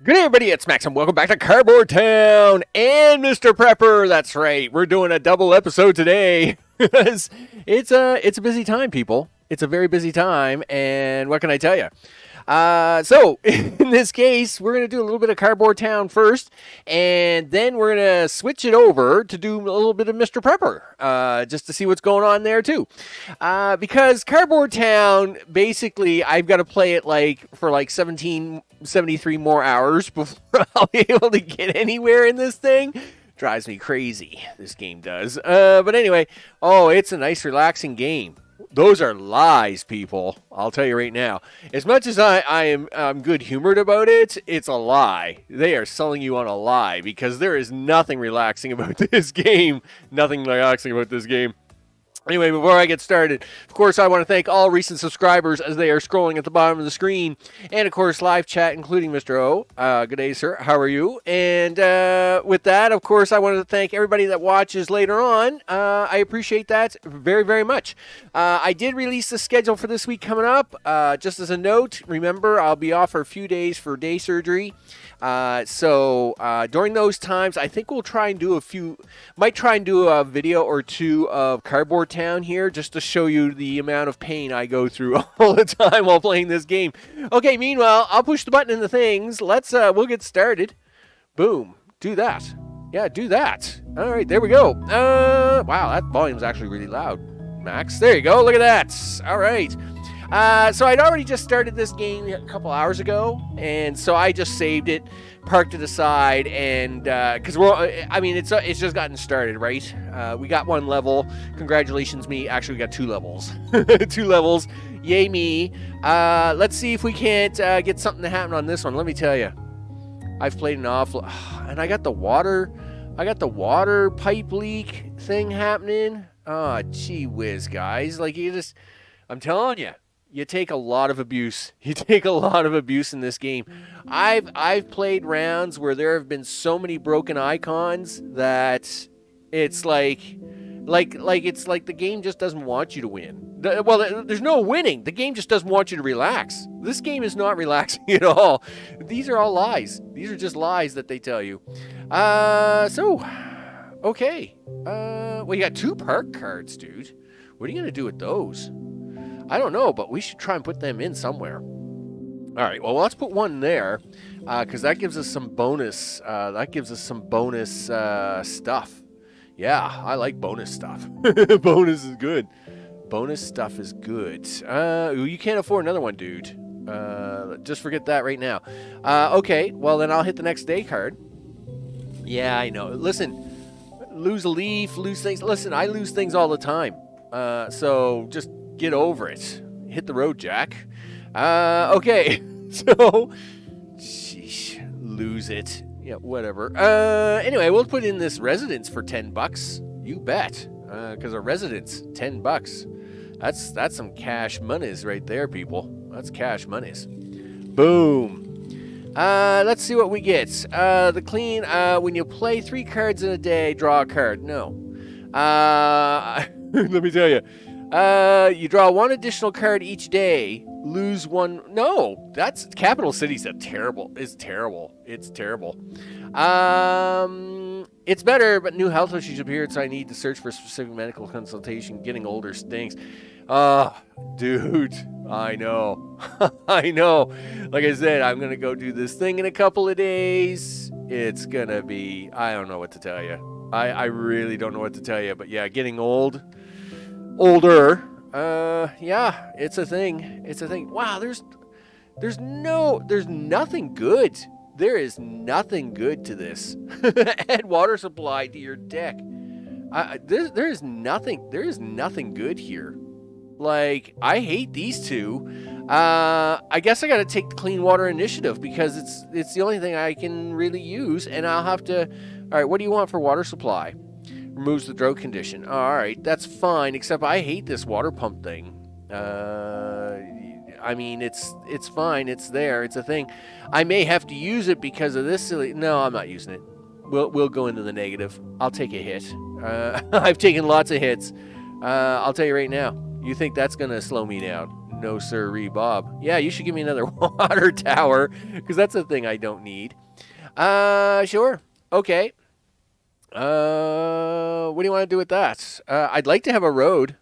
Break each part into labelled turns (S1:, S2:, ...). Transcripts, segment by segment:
S1: Good day, everybody. It's Max, and welcome back to Carboard Town and Mr. Prepper. That's right. We're doing a double episode today. it's a busy time, people. It's a very busy time, and what can I tell you? So, in this case, we're going to do a little bit of Carboard Town first, and then we're going to switch it over to do a little bit of Mr. Prepper, just to see what's going on there, too. Because Carboard Town, basically, I've got to play it for 73 more hours before I'll be able to get anywhere in this thing. Drives me crazy, this game does. But anyway, it's a nice, relaxing game. Those are lies, people. I'll tell you right now. As much as I'm good-humored about it, it's a lie. They are selling you on a lie because there is nothing relaxing about this game. Nothing relaxing about this game. Anyway, before I get started, of course, I want to thank all recent subscribers as they are scrolling at the bottom of the screen. And, of course, live chat, including Mr. O. Good day, sir. How are you? And with that, of course, I wanted to thank everybody that watches later on. I appreciate that very, very much. I did release the schedule for this week coming up. Just as a note, remember, I'll be off for a few days for day surgery. So during those times, I think we'll try and do a video or two of Carboard Town here just to show you the amount of pain I go through all the time while playing this game. Okay, meanwhile, I'll push the button in the things. We'll get started. Boom. Do that. Yeah, do that. All right, there we go. Wow, that volume's actually really loud, Max. There you go. Look at that. All right. So I'd already just started this game a couple hours ago, and so I just saved it, parked it aside, and because it's just gotten started, right? We got one level. Congratulations, me. Actually, we got 2 levels. 2 levels. Yay, me. Let's see if we can't get something to happen on this one. Let me tell you, I've played an awful, and I got the water pipe leak thing happening. Oh, gee whiz, guys! I'm telling you. You take a lot of abuse. You take a lot of abuse in this game. I've played rounds where there have been so many broken icons that it's like the game just doesn't want you to win. There's no winning. The game just doesn't want you to relax. This game is not relaxing at all. These are all lies. These are just lies that they tell you. Okay. You got 2 park cards, dude. What are you gonna do with those? I don't know, but we should try and put them in somewhere. All right, well, let's put one there, because that gives us some bonus. Stuff. Yeah, I like bonus stuff. Bonus is good. Bonus stuff is good. You can't afford another one, dude. Just forget that right now. Okay, well, then I'll hit the next day card. Yeah, I know. Listen, lose a leaf, lose things. Listen, I lose things all the time. So just get over it. Hit the road, Jack. Okay. So, sheesh, lose it. Yeah, whatever. Anyway, we'll put in this residence for $10. You bet. Because a residence, $10. That's some cash monies right there, people. That's cash monies. Boom. Let's see what we get. The clean. When you play 3 cards in a day, draw a card. No. Let me tell you. You draw 1 additional card each day, lose 1. No, that's Capital City's terrible. It's terrible. It's terrible. It's better, but new health issues appeared, so I need to search for specific medical consultation. Getting older stinks. Dude, I know. I know. Like I said, I'm going to go do this thing in a couple of days. It's going to be, I don't know what to tell you. I really don't know what to tell you, but yeah, getting older. Yeah, it's a thing. It's a thing. Wow, there's nothing good. There is nothing good to this. Add water supply to your deck. There is nothing good here. Like, I hate these 2. I guess I got to take the clean water initiative because it's the only thing I can really use, and I'll have to. All right, what do you want for water supply? Removes the drought condition. All right, that's fine, except I hate this water pump thing. I mean, it's fine. It's there. It's a thing. I may have to use it because of this silly... No, I'm not using it. We'll go into the negative. I'll take a hit. I've taken lots of hits. I'll tell you right now. You think that's going to slow me down? No, sirree, Bob. Yeah, you should give me another water tower, because that's a thing I don't need. Sure. Okay. What do you want to do with that? I'd like to have a road.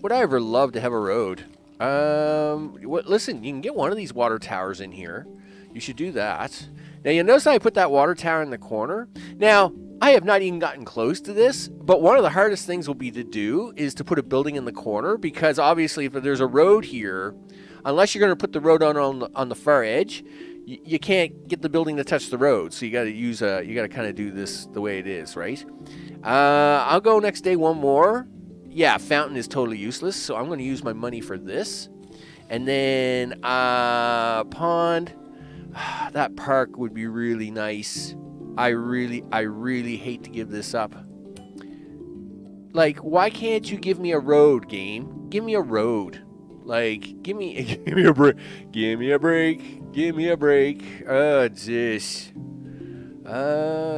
S1: Would I ever love to have a road? Listen, you can get one of these water towers in here. You should do that. Now, you notice I put that water tower in the corner? Now, I have not even gotten close to this, but one of the hardest things will be to do is to put a building in the corner, because obviously if there's a road here, unless you're going to put the road on the far edge, you can't get the building to touch the road. So you got to kind of do this the way it is, right? I'll go next day one more. Yeah, fountain is totally useless, so I'm going to use my money for this. And then pond. That park would be really nice. I really hate to give this up. Like, why can't you give me a road, game? Give me a road. Like, give me a break. Give me a break. Give me a break. Oh, jeez.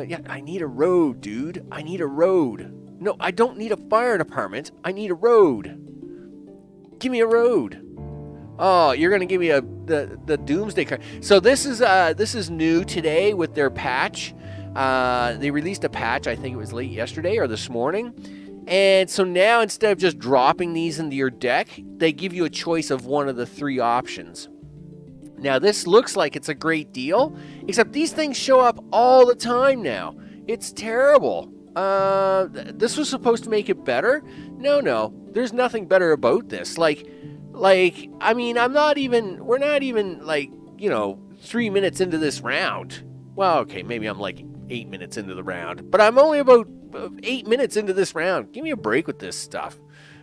S1: Yeah, I need a road, dude. I need a road. No, I don't need a fire department. I need a road. Give me a road. Oh, you're gonna give me the Doomsday card. So this is new today with their patch. They released a patch. I think it was late yesterday or this morning. And so now instead of just dropping these into your deck, they give you a choice of one of the 3 options. Now this looks like it's a great deal, except these things show up all the time now. It's terrible. This was supposed to make it better. No, there's nothing better about this. Like, I mean, we're not even like, 3 minutes into this round. Well, okay, maybe I'm like 8 minutes into the round, but I'm only about 8 minutes into this round. Give me a break with this stuff.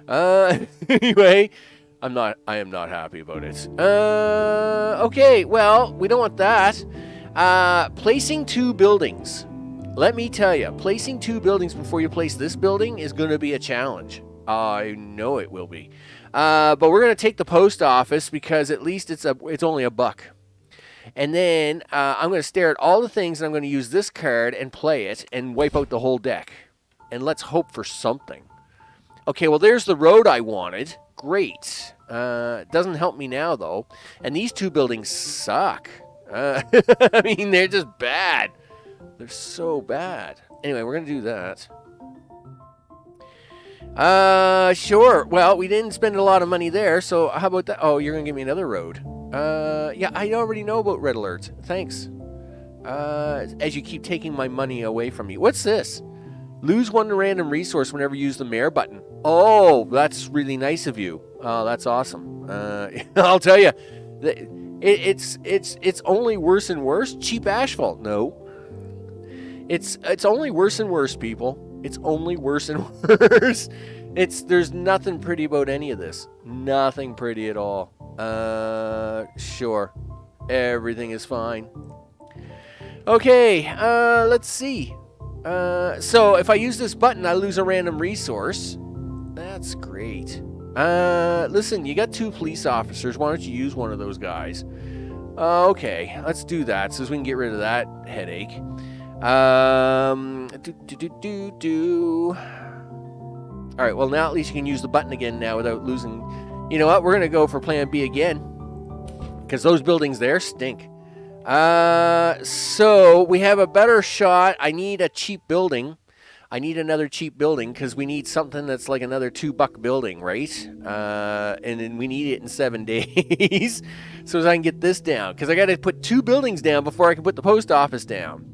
S1: Anyway, I am not happy about it. Okay, well, we don't want that. Placing 2 buildings. Let me tell you, placing 2 buildings before you place this building is going to be a challenge. I know it will be. But we're going to take the post office because at least it's only $1. And then I'm going to stare at all the things, and I'm going to use this card and play it and wipe out the whole deck. And let's hope for something. Okay, well, there's the road I wanted. Great. Doesn't help me now, though. And these 2 buildings suck. I mean, they're just bad. They're so bad. Anyway, we're going to do that. Sure. Well, we didn't spend a lot of money there, so how about that? Oh, you're going to give me another road. Yeah, I already know about red alerts. Thanks. As you keep taking my money away from me. What's this? Lose 1 random resource whenever you use the mayor button. Oh, that's really nice of you. Oh, that's awesome. I'll tell you, it's only worse and worse. Cheap asphalt. No. It's only worse and worse, people. It's only worse and worse. There's nothing pretty about any of this. Nothing pretty at all. Sure. Everything is fine. Okay, let's see. So if I use this button, I lose a random resource. That's great. Listen, you got 2 police officers. Why don't you use one of those guys? Okay, let's do that so we can get rid of that headache. Alright, well now at least you can use the button again now without losing. You know what, we're gonna go for plan B again, because those buildings there stink. So we have a better shot. I need a cheap building. I need another cheap building because we need something that's like another $2 building, right? And then we need it in 7 days so as I can get this down, because I got to put 2 buildings down before I can put the post office down.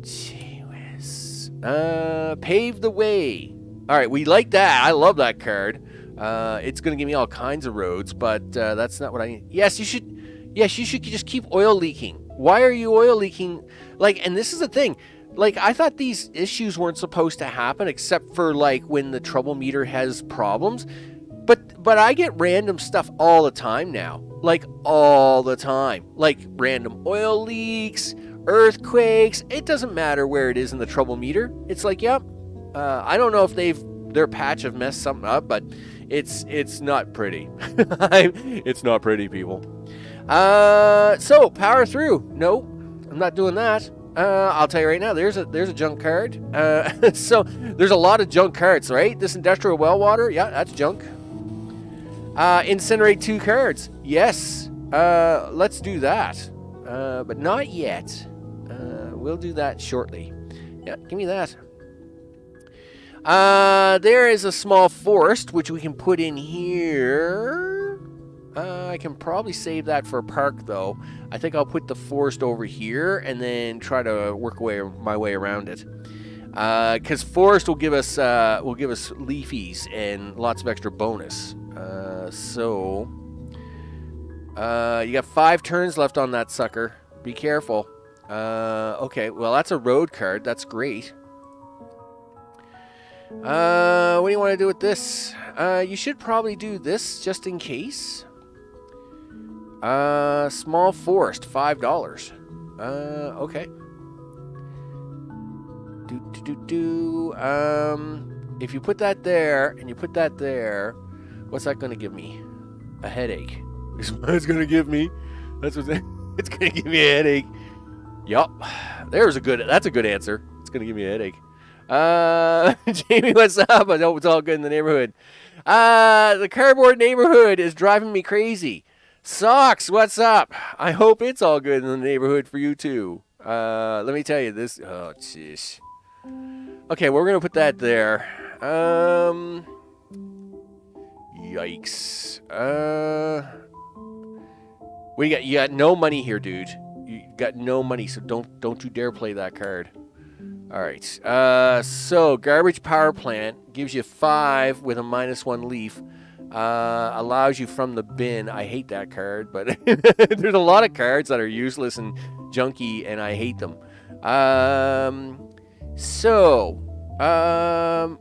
S1: Gee whiz. Pave the way. All right, we like that. I love that card. It's going to give me all kinds of roads, but that's not what I need. Yes, you should just keep oil leaking. Why are you oil leaking? Like, and this is the thing. Like, I thought these issues weren't supposed to happen except for, like, when the trouble meter has problems. But I get random stuff all the time now. Like, all the time. Like, random oil leaks, earthquakes. It doesn't matter where it is in the trouble meter. It's like, yep. I don't know if their patch have messed something up, but it's not pretty. It's not pretty, people. So, power through. No, I'm not doing that. I'll tell you right now, there's a junk card. So, there's a lot of junk cards, right? This industrial well water, yeah, that's junk. Incinerate 2 cards. Yes. Let's do that. But not yet. We'll do that shortly. Yeah, give me that. There is a small forest, which we can put in here. I can probably save that for a park, though. I think I'll put the forest over here and then try to work my way around it. Because forest will give us leafies and lots of extra bonus. So you got 5 turns left on that sucker. Be careful. Okay, well that's a road card. That's great. What do you want to do with this? You should probably do this just in case. Small forest, $5. Okay. If you put that there and you put that there, what's that going to give me? A headache. It's going to give me. It's going to give me a headache. Yup. That's a good answer. It's going to give me a headache. Jamie, what's up? I hope it's all good in the neighborhood. The Carboard neighborhood is driving me crazy. Socks, what's up? I hope it's all good in the neighborhood for you too. Let me tell you this. Oh, jeez. Okay, we're gonna put that there. Yikes. What do you got? You got no money here, dude. You got no money, so don't you dare play that card. All right. So garbage power plant gives you 5 with a -1 leaf. Allows you from the bin. I hate that card, but there's a lot of cards that are useless and junky, and I hate them.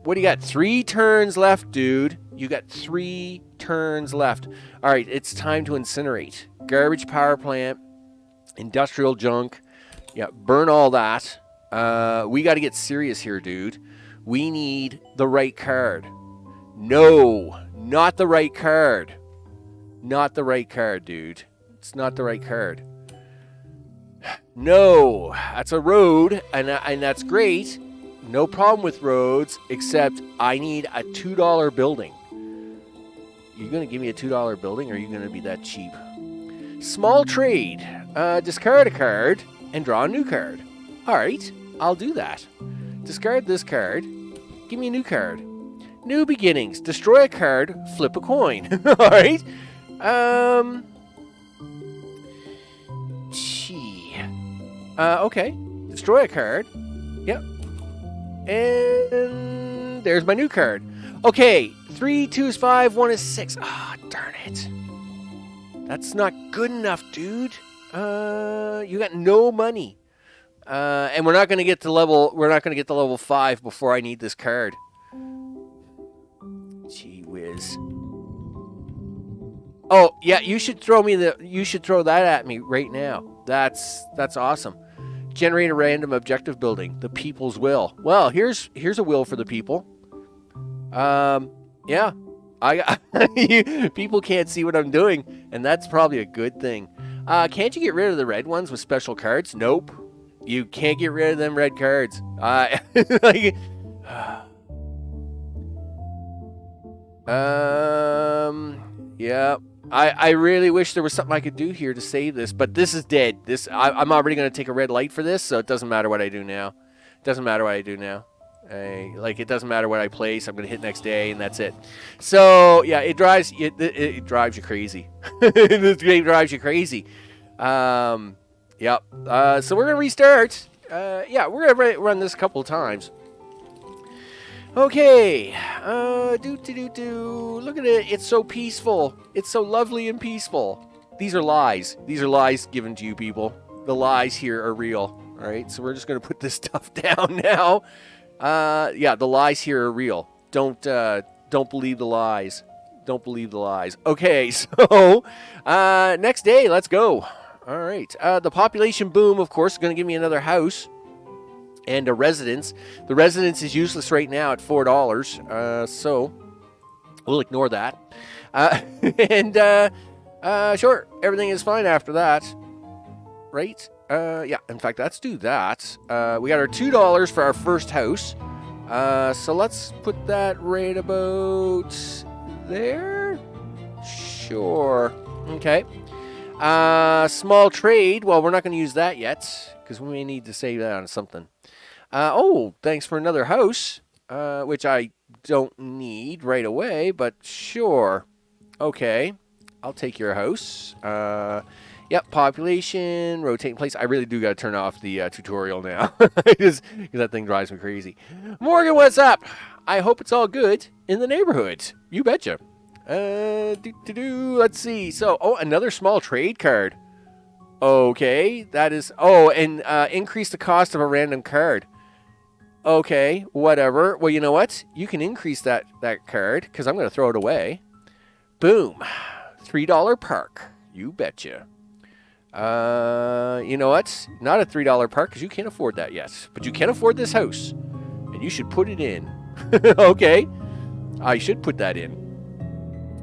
S1: What do you got? 3 turns left, dude. You got 3 turns left. All right, it's time to incinerate. Garbage power plant, industrial junk. Yeah, burn all that. We got to get serious here, dude. We need the right card. No, not the right card. Not the right card, dude. It's not the right card. No, that's a road, and that's great. No problem with roads, except I need a $2 building. You're going to give me a $2 building, or are you going to be that cheap? Small trade. Discard a card and draw a new card. All right, I'll do that. Discard this card. Give me a new card. New beginnings. Destroy a card. Flip a coin. All right. Okay. Destroy a card. Yep. And there's my new card. Okay. 3, 2 is 5, 1 is 6. Ah, oh, darn it. That's not good enough, dude. You got no money. And we're not going to get to level 5 before I need this card. Gee whiz. Oh, yeah, you should throw that at me right now. That's awesome. Generate a random objective building. The people's will. Well, here's a will for the people. Yeah. People can't see what I'm doing, and that's probably a good thing. Can't you get rid of the red ones with special cards? Nope. You can't get rid of them red cards. Yeah. I really wish there was something I could do here to save this, but this is dead. I'm already going to take a red light for this, so it doesn't matter what I do now. It doesn't matter what I do now. It doesn't matter what I place. I'm going to hit next day, and that's it. So, yeah, it drives you crazy. This game drives you crazy. Yep. So we're going to restart. Yeah, we're going to run this a couple of times. Okay. Look at it. It's so peaceful. It's so lovely and peaceful. These are lies. These are lies given to you people. The lies here are real. All right. So we're just going to put this stuff down now. Yeah, the lies here are real. Don't believe the lies. Don't believe the lies. Okay. So, next day, let's go. All right. The population boom, of course, is going to give me another house. And a residence. The residence is useless right now at $4. So we'll ignore that. Sure, everything is fine after that. Right? Yeah, in fact, let's do that. We got our $2 for our first house. So let's put that right about there. Sure. Okay. Small trade. Well, we're not going to use that yet because we may need to save that on something. Oh, thanks for another house, which I don't need right away, but sure. Okay. I'll take your house. Yep, population, rotating place. I really do got to turn off the tutorial now because that thing drives me crazy. Morgan, what's up? I hope it's all good in the neighborhood. You betcha. Let's see. So, another small trade card. Okay, that is... Oh, and increase the cost of a random card. Okay, whatever. Well, you know what? You can increase that card because I'm going to throw it away. Boom. $3 park. You betcha. You know what? Not a $3 park because you can't afford that yet. But you can afford this house. And you should put it in. Okay. I should put that in.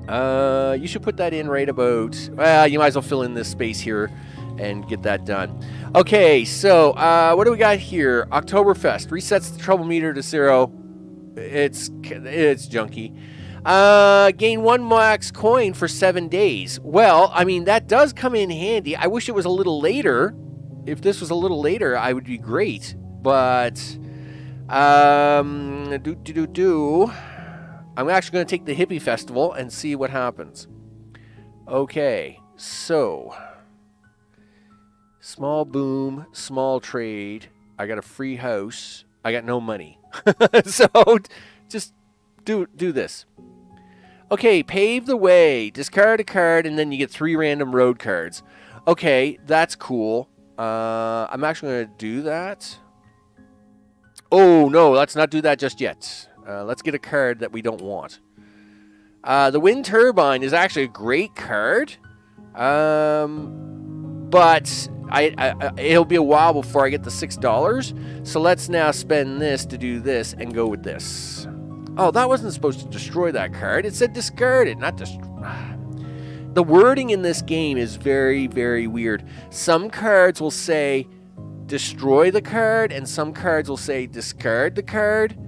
S1: You should put that in right about... Well, you might as well fill in this space here and get that done. Okay, so what do we got here? Oktoberfest. Resets the trouble meter to 0. It's junky. Gain 1 max coin for 7 days. Well, I mean, that does come in handy. I wish it was a little later. If this was a little later, I would be great. But, I'm actually going to take the hippie festival and see what happens. Okay, so, small boom, small trade. I got a free house. I got no money. So, just do this. Okay, pave the way. Discard a card, and then you get 3 random road cards. Okay, that's cool. I'm actually going to do that. Oh, no, let's not do that just yet. Let's get a card that we don't want. The wind turbine is actually a great card. But it'll be a while before I get the $6. So let's now spend this to do this and go with this. Oh, that wasn't supposed to destroy that card. It said discard it, not destroy. The wording in this game is very, very weird. Some cards will say destroy the card, and some cards will say discard the card,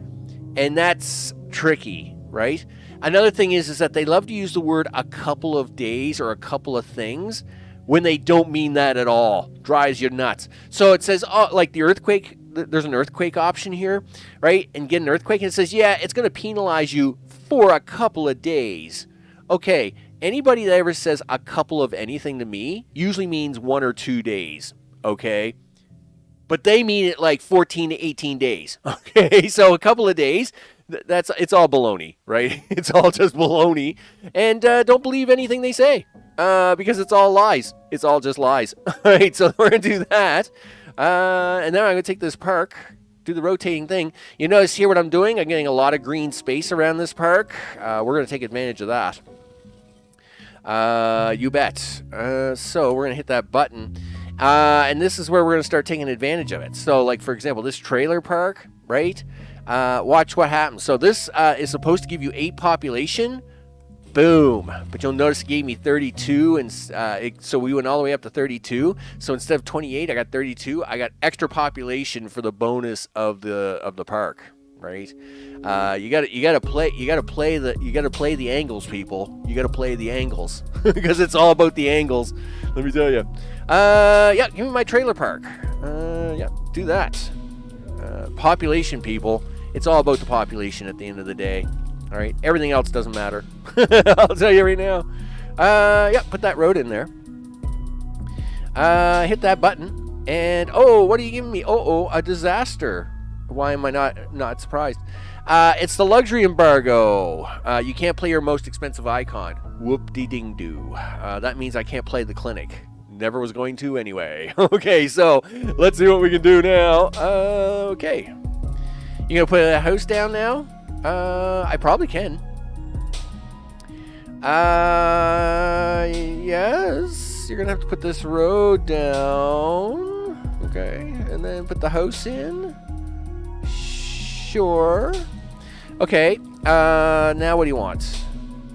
S1: and that's tricky, right? Another thing is that they love to use the word a couple of days or a couple of things when they don't mean that at all. Drives you nuts. So it says, like the earthquake, there's an earthquake option here, right? And get an earthquake, and it says, yeah, it's going to penalize you for a couple of days. Okay, anybody that ever says a couple of anything to me usually means 1 or 2 days, okay? But they mean it like 14 to 18 days, okay? So a couple of days, it's all baloney, right? It's all just baloney. And don't believe anything they say because it's all lies. It's all just lies. All right, so we're going to do that. And then I'm going to take this park, do the rotating thing. You notice here what I'm doing? I'm getting a lot of green space around this park. We're going to take advantage of that. You bet. So we're going to hit that button. And this is where we're going to start taking advantage of it. So, like, for example, this trailer park, right? Watch what happens. So this is supposed to give you 8 population. Boom. But you'll notice it gave me 32, and so we went all the way up to 32. So instead of 28, I got 32. I got extra population for the bonus of the park, right? You got to play the angles, people. You got to play the angles because it's all about the angles. Let me tell you. Yeah, give me my trailer park. Yeah, do that. Population, people. It's all about the population at the end of the day. All right, everything else doesn't matter. I'll tell you right now. Yeah, put that road in there. Hit that button, and what are you giving me? A disaster. Why am I not surprised? It's the luxury embargo. You can't play your most expensive icon. Whoop-de-ding-doo. That means I can't play the clinic. Never was going to anyway. Okay, so let's see what we can do now. Okay. You gonna put a house down now? I probably can. Yes. You're gonna have to put this road down. Okay, and then put the house in. Sure. Okay. Now what do you want?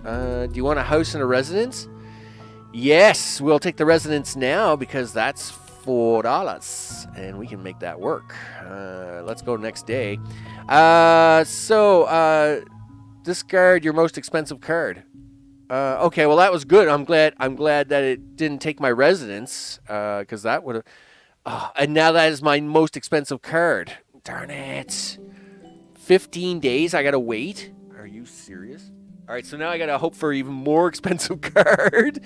S1: Do you want a house and a residence? Yes, we'll take the residence now because that's $4, and we can make that work. Let's go next day. So discard your most expensive card. Okay, well that was good. I'm glad that it didn't take my residence, because that would have. And now that is my most expensive card. Darn it! 15 days. I gotta wait. Are you serious? All right, so now I gotta hope for an even more expensive card.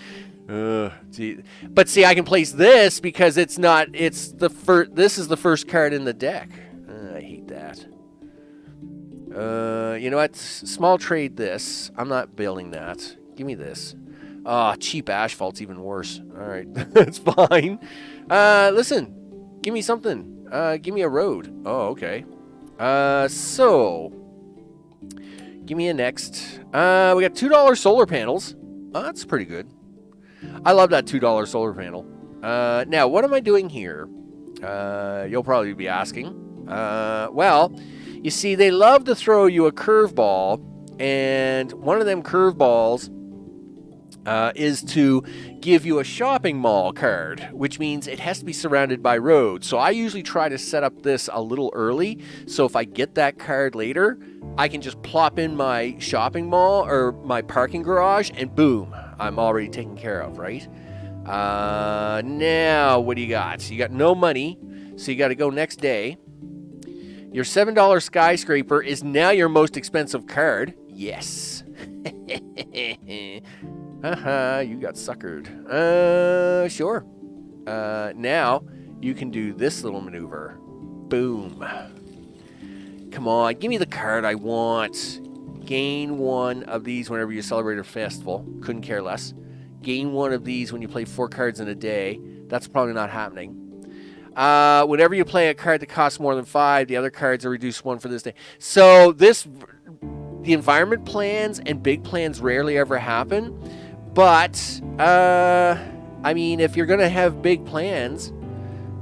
S1: Gee. But see, I can place this because it's not. It's the first. This is the first card in the deck. I hate that. You know what? Small trade this. I'm not building that. Give me this. Cheap asphalt's even worse. All right, that's fine. Listen, give me something. Give me a road. Oh, okay. So give me a next. We got $2 solar panels. That's pretty good. I love that $2 solar panel. Now, what am I doing here? You'll probably be asking. Well, you see, they love to throw you a curveball, and one of them curveballs is to give you a shopping mall card, which means it has to be surrounded by roads. So I usually try to set up this a little early, so if I get that card later, I can just plop in my shopping mall or my parking garage, and boom, I'm already taken care of, right? Now, what do you got? You got no money, so you got to go next day. Your $7 skyscraper is now your most expensive card. Yes. Haha, you got suckered. Sure. Now, you can do this little maneuver. Boom. Come on, give me the card I want. Gain one of these whenever you celebrate a festival. Couldn't care less. Gain one of these when you play 4 cards in a day. That's probably not happening. Whenever you play a card that costs more than 5, the other cards are reduced 1 for this day. So the environment plans and big plans rarely ever happen. But, I mean, if you're going to have big plans,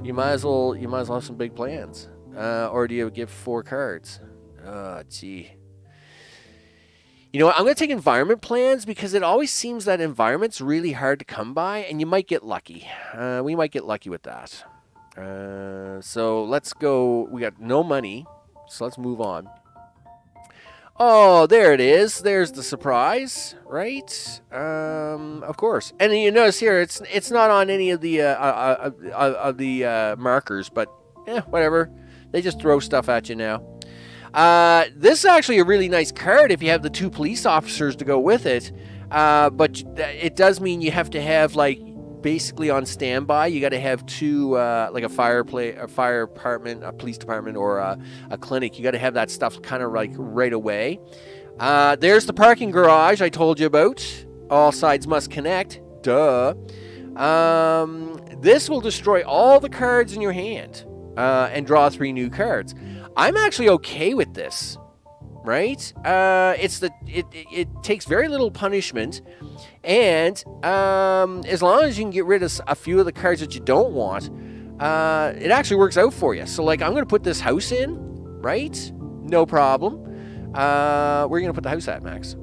S1: you might as well have some big plans. Or do you give 4 cards? Oh, gee. You know what? I'm going to take environment plans because it always seems that environment's really hard to come by, and you might get lucky. We might get lucky with that. So let's go. We got no money, so let's move on. Oh, there it is. There's the surprise, right? Of course. And you notice here, it's not on any of the markers, but whatever. They just throw stuff at you now. This is actually a really nice card if you have the 2 police officers to go with it. But it does mean you have to have, like, basically on standby. You got to have 2, like a fire department, a police department, or a clinic. You got to have that stuff kind of like right away. There's the parking garage I told you about. All sides must connect. Duh. This will destroy all the cards in your hand and draw 3 new cards. I'm actually okay with this, right? It takes very little punishment, and as long as you can get rid of a few of the cards that you don't want, it actually works out for you. So, like, I'm going to put this house in, right? No problem. Where are you going to put the house at, Max?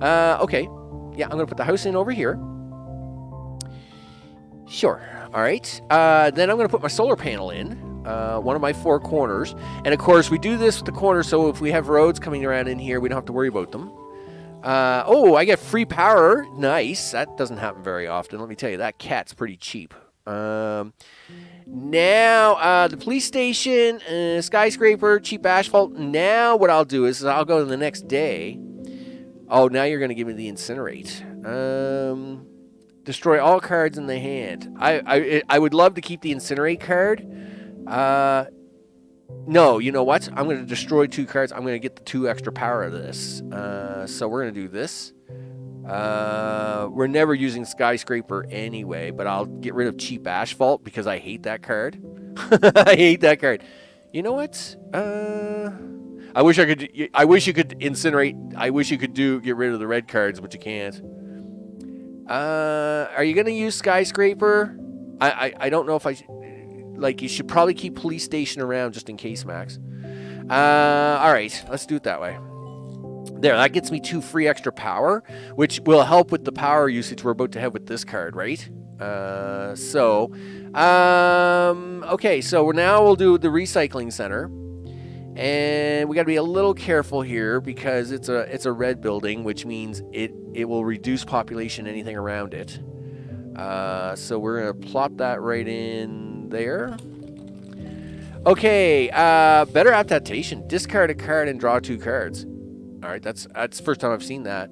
S1: Okay. Yeah, I'm going to put the house in over here. Sure. All right. Then I'm going to put my solar panel in. One of my 4 corners. And of course, we do this with the corners, so if we have roads coming around in here, we don't have to worry about them. I get free power. Nice. That doesn't happen very often. Let me tell you, that cat's pretty cheap. Now, the police station, skyscraper, cheap asphalt. Now what I'll do is I'll go to the next day. Oh, now you're going to give me the incinerate. Destroy all cards in the hand. I would love to keep the incinerate card. No, you know what? I'm going to destroy 2 cards. I'm going to get the 2 extra power of this. So we're going to do this. We're never using skyscraper anyway, but I'll get rid of cheap asphalt because I hate that card. I hate that card. You know what? I wish you could incinerate. I wish you could get rid of the red cards, but you can't. Are you going to use skyscraper? I don't know if I... Like, you should probably keep police station around just in case, Max. All right, let's do it that way. There, that gets me 2 free extra power, which will help with the power usage we're about to have with this card, right? Okay, so now we'll do the recycling center. And we got to be a little careful here because it's a red building, which means it will reduce population anything around it. So we're going to plop that right in there. Okay, better adaptation. Discard a card and draw 2 cards. All right, that's the first time I've seen that.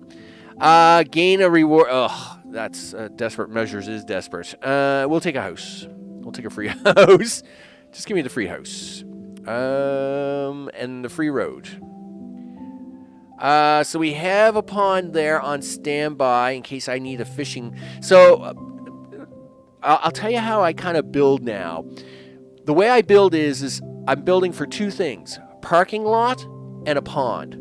S1: Gain a reward. Ugh, that's desperate measures is desperate. We'll take a house. We'll take a free house. Just give me the free house. And the free road. So we have a pond there on standby in case I need a fishing. So I'll tell you how I kind of build now. The way I build is I'm building for 2 things: a parking lot and a pond.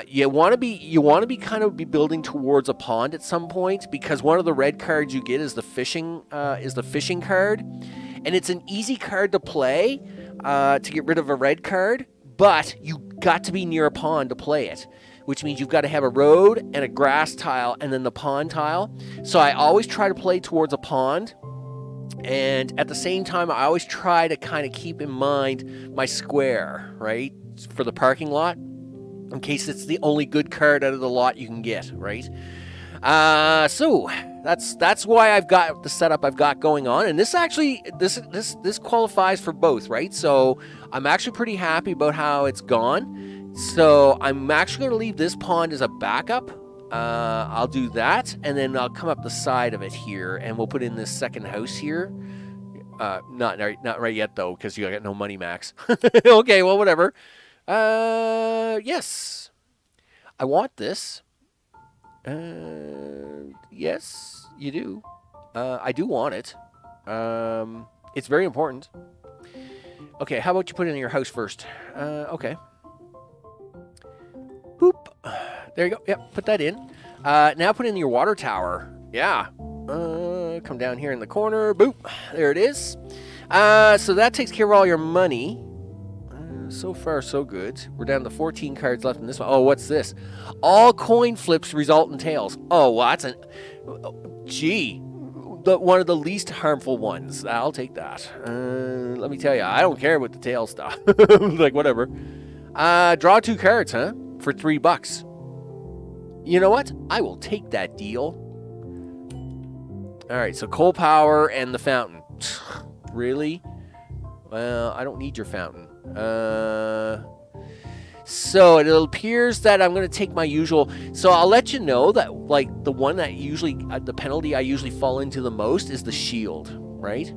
S1: You want to be kind of building towards a pond at some point because one of the red cards you get is the fishing card, and it's an easy card to play to get rid of a red card. But you got to be near a pond to play it, which means you've got to have a road and a grass tile and then the pond tile. So I always try to play towards a pond. And at the same time, I always try to kind of keep in mind my square, right, for the parking lot, in case it's the only good card out of the lot you can get, right? So that's why I've got the setup I've got going on, and this qualifies for both, right? So I'm actually pretty happy about how it's gone. So I'm actually going to leave this pond as a backup. I'll do that, and then I'll come up the side of it here, and we'll put in this second house here. Not right yet though, because you got no money, Max. Okay, well whatever. Yes, I want this. Yes, you do. I do want it. It's very important. Okay, how about you put it in your house first? Okay. Boop. There you go. Yep, put that in. Now put in your water tower. Yeah. Come down here in the corner. Boop. There it is. So that takes care of all your money. So far, so good. We're down to 14 cards left in this one. Oh, what's this? All coin flips result in tails. Oh, well, that's one of the least harmful ones. I'll take that. Let me tell you, I don't care about the tail stuff. Like, whatever. Draw 2 cards, huh? For $3. You know what? I will take that deal. All right, so coal power and the fountain. Really? Well, I don't need your fountain. So it appears that I'm going to take my usual. So I'll let you know that, like, the one that usually, the penalty I usually fall into the most is the shield, right?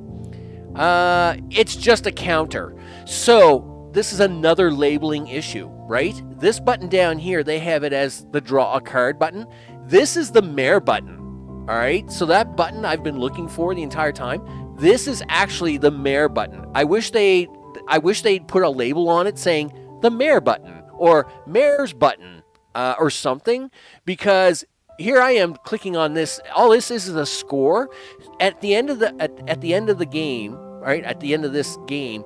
S1: It's just a counter. So this is another labeling issue, right? This button down here, they have it as the draw a card button. This is the mayor button, all right? So that button I've been looking for the entire time, this is actually the mayor button. I wish they'd put a label on it saying the mayor button or mayor's button or something, because here I am clicking on this. All this is a score. At the end of the game, right? At the end of this game,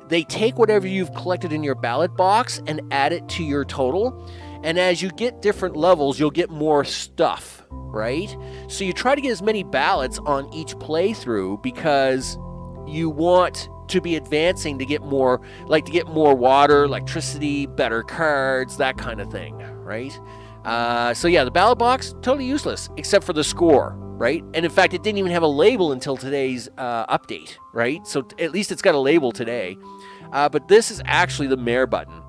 S1: they take whatever you've collected in your ballot box and add it to your total. And as you get different levels, you'll get more stuff, right? So you try to get as many ballots on each playthrough because you want to be advancing to get more, like to get more water, electricity, better cards, that kind of thing, right? So yeah, the ballot box, totally useless, except for the score, right? And in fact, it didn't even have a label until today's update, right? So at least it's got a label today. But this is actually the mayor button,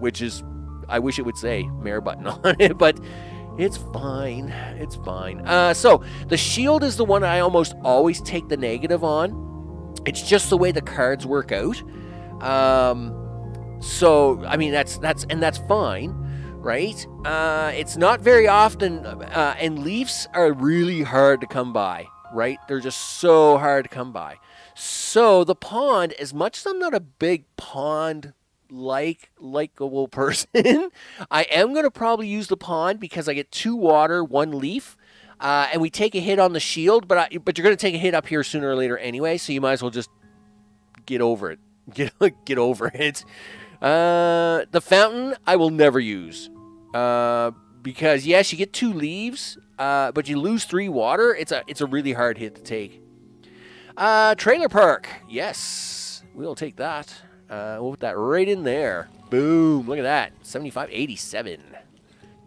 S1: which is, I wish it would say mayor button on it, but it's fine. It's fine. So the shield is the one I almost always take the negative on. It's just the way the cards work out. So I mean that's fine, right? It's not very often, and leafs are really hard to come by, right? They're just so hard to come by. So the pond, as much as I'm not a big pond likeable person, I am going to probably use the pond because I get 2 water, 1 leaf, and we take a hit on the shield, but you're going to take a hit up here sooner or later anyway, so you might as well just get over it. Get over it. The fountain I will never use because yes, you get 2 leaves, but you lose 3 water. It's a really hard hit to take. Trailer park, yes, we'll take that. We'll put that right in there. Boom. Look at that. 75.87.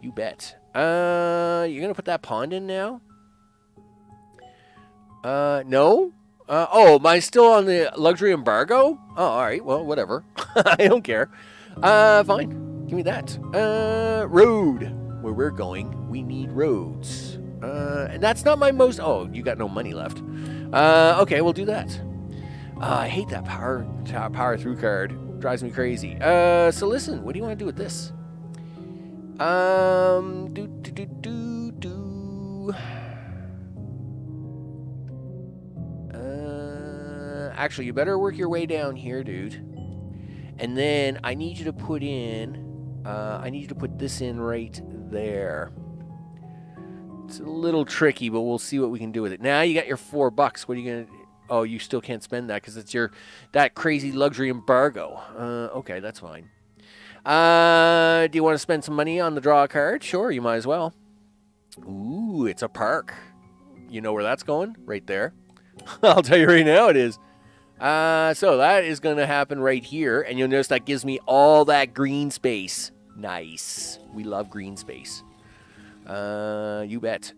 S1: You bet. You're going to put that pond in now? No? Oh, am I still on the luxury embargo? Oh, all right. Well, whatever. I don't care. Fine. Give me that. Road. Where we're going, we need roads. And that's not my most... Oh, you got no money left. Okay, we'll do that. I hate that power through card. Drives me crazy. So listen, what do you want to do with this? Actually, you better work your way down here, dude. And then I need you to put in... I need you to put this in right there. It's a little tricky, but we'll see what we can do with it. Now you got your $4. What are you going to... Oh, you still can't spend that because it's that crazy luxury embargo. Okay, that's fine. Do you want to spend some money on the draw card? Sure, you might as well. Ooh, it's a park. You know where that's going? Right there. I'll tell you right now it is. So that is going to happen right here, and you'll notice that gives me all that green space. Nice. We love green space. You bet.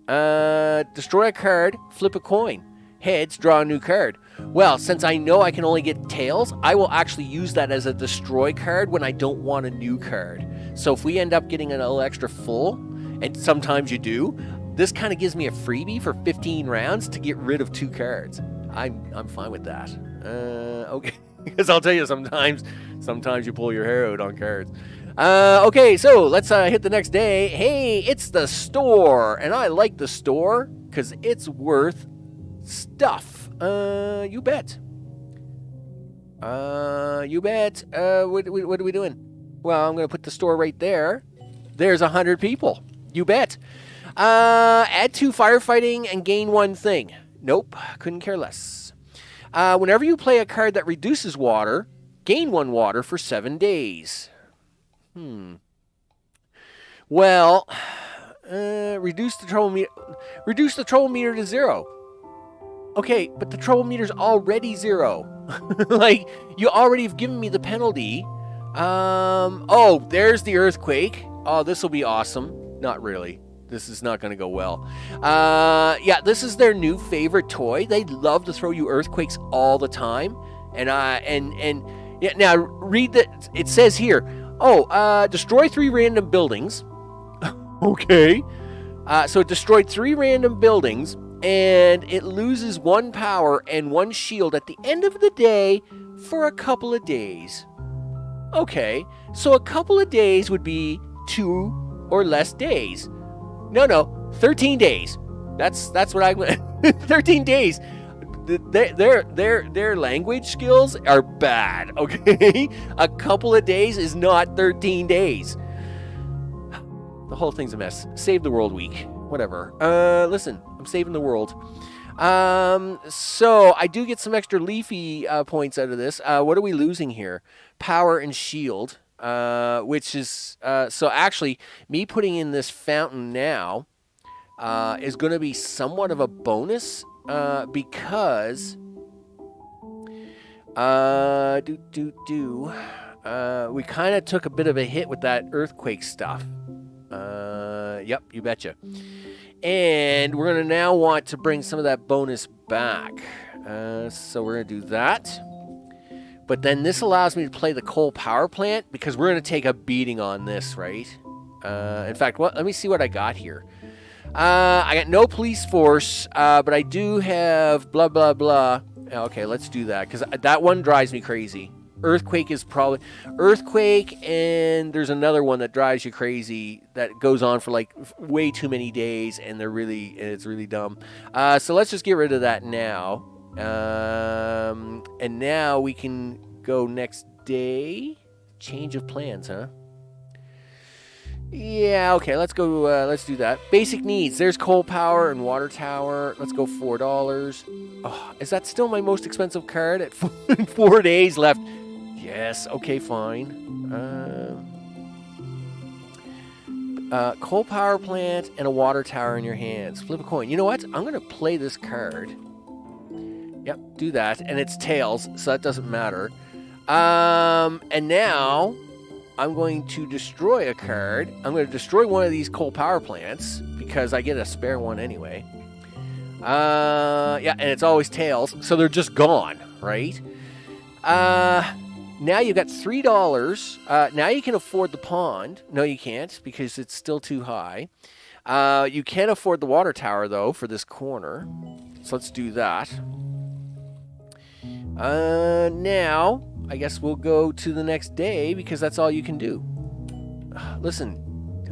S1: Destroy a card, flip a coin. Heads, draw a new card. Well, since I know I can only get tails, I will actually use that as a destroy card when I don't want a new card. So if we end up getting a little extra full, and sometimes you do, this kind of gives me a freebie for 15 rounds to get rid of 2 cards. I'm fine with that. Okay, because I'll tell you sometimes you pull your hair out on cards. Okay, so let's hit the next day. Hey, it's the store, and I like the store because it's worth stuff. You bet. You bet. What are we doing? Well, I'm going to put the store right there. There's 100 people. You bet. Add 2 firefighting and gain 1 thing. Nope, couldn't care less. Whenever you play a card that reduces water, gain 1 water for 7 days. Well, reduce the trouble meter to 0. Okay, but the trouble meter's already 0. Like, you already have given me the penalty. Oh, there's the earthquake. Oh, this will be awesome. Not really. This is not going to go well. Yeah, this is their new favorite toy. They love to throw you earthquakes all the time. And yeah, now read that. It says here, destroy 3 random buildings. Okay. So it destroyed 3 random buildings, and it loses 1 power and 1 shield at the end of the day for a couple of days. Okay, so a couple of days would be 2 or less days. No, 13 days. That's what I 13 days. Their language skills are bad, okay? A couple of days is not 13 days. The whole thing's a mess. Save the world week. Whatever. Listen, I'm saving the world. So I do get some extra leafy points out of this. What are we losing here? Power and shield, which is... so actually, me putting in this fountain now is going to be somewhat of a bonus because... we kind of took a bit of a hit with that earthquake stuff. Yep, you betcha. And we're going to now want to bring some of that bonus back. So we're going to do that. But then this allows me to play the coal power plant because we're going to take a beating on this, right? In fact, let me see what I got here. I got no police force, but I do have blah, blah, blah. Okay, let's do that because that one drives me crazy. Earthquake is probably... Earthquake, and there's another one that drives you crazy that goes on for like way too many days, and it's really dumb. So let's just get rid of that now. And now we can go next day. Change of plans, huh? Yeah, okay, let's go, let's do that. Basic needs, there's coal power and water tower. Let's go $4. Oh, is that still my most expensive card at 4 days left? Yes, okay, fine. Coal power plant and a water tower in your hands. Flip a coin. You know what? I'm going to play this card. Yep, do that. And it's tails, so that doesn't matter. And now I'm going to destroy a card. I'm going to destroy one of these coal power plants because I get a spare one anyway. Yeah, and it's always tails, so they're just gone, right? Now you've got $3. Now you can afford the pond. No, you can't because it's still too high. You can afford the water tower, though, for this corner. So let's do that. Now, I guess we'll go to the next day because that's all you can do. Listen,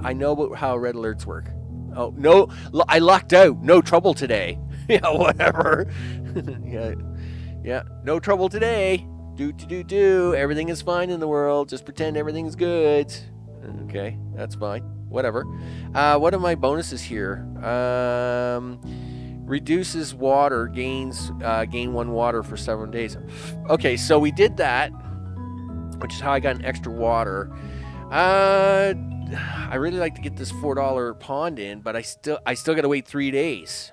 S1: I know how red alerts work. Oh, no, I lucked out. No trouble today. Yeah, whatever. Yeah, no trouble today. Do. Everything is fine in the world. Just pretend everything's good. Okay, that's fine. Whatever. What are my bonuses here? Reduces water, gain 1 water for 7 days. Okay, so we did that, which is how I got an extra water. I really like to get this $4 pond in, but I still got to wait 3 days.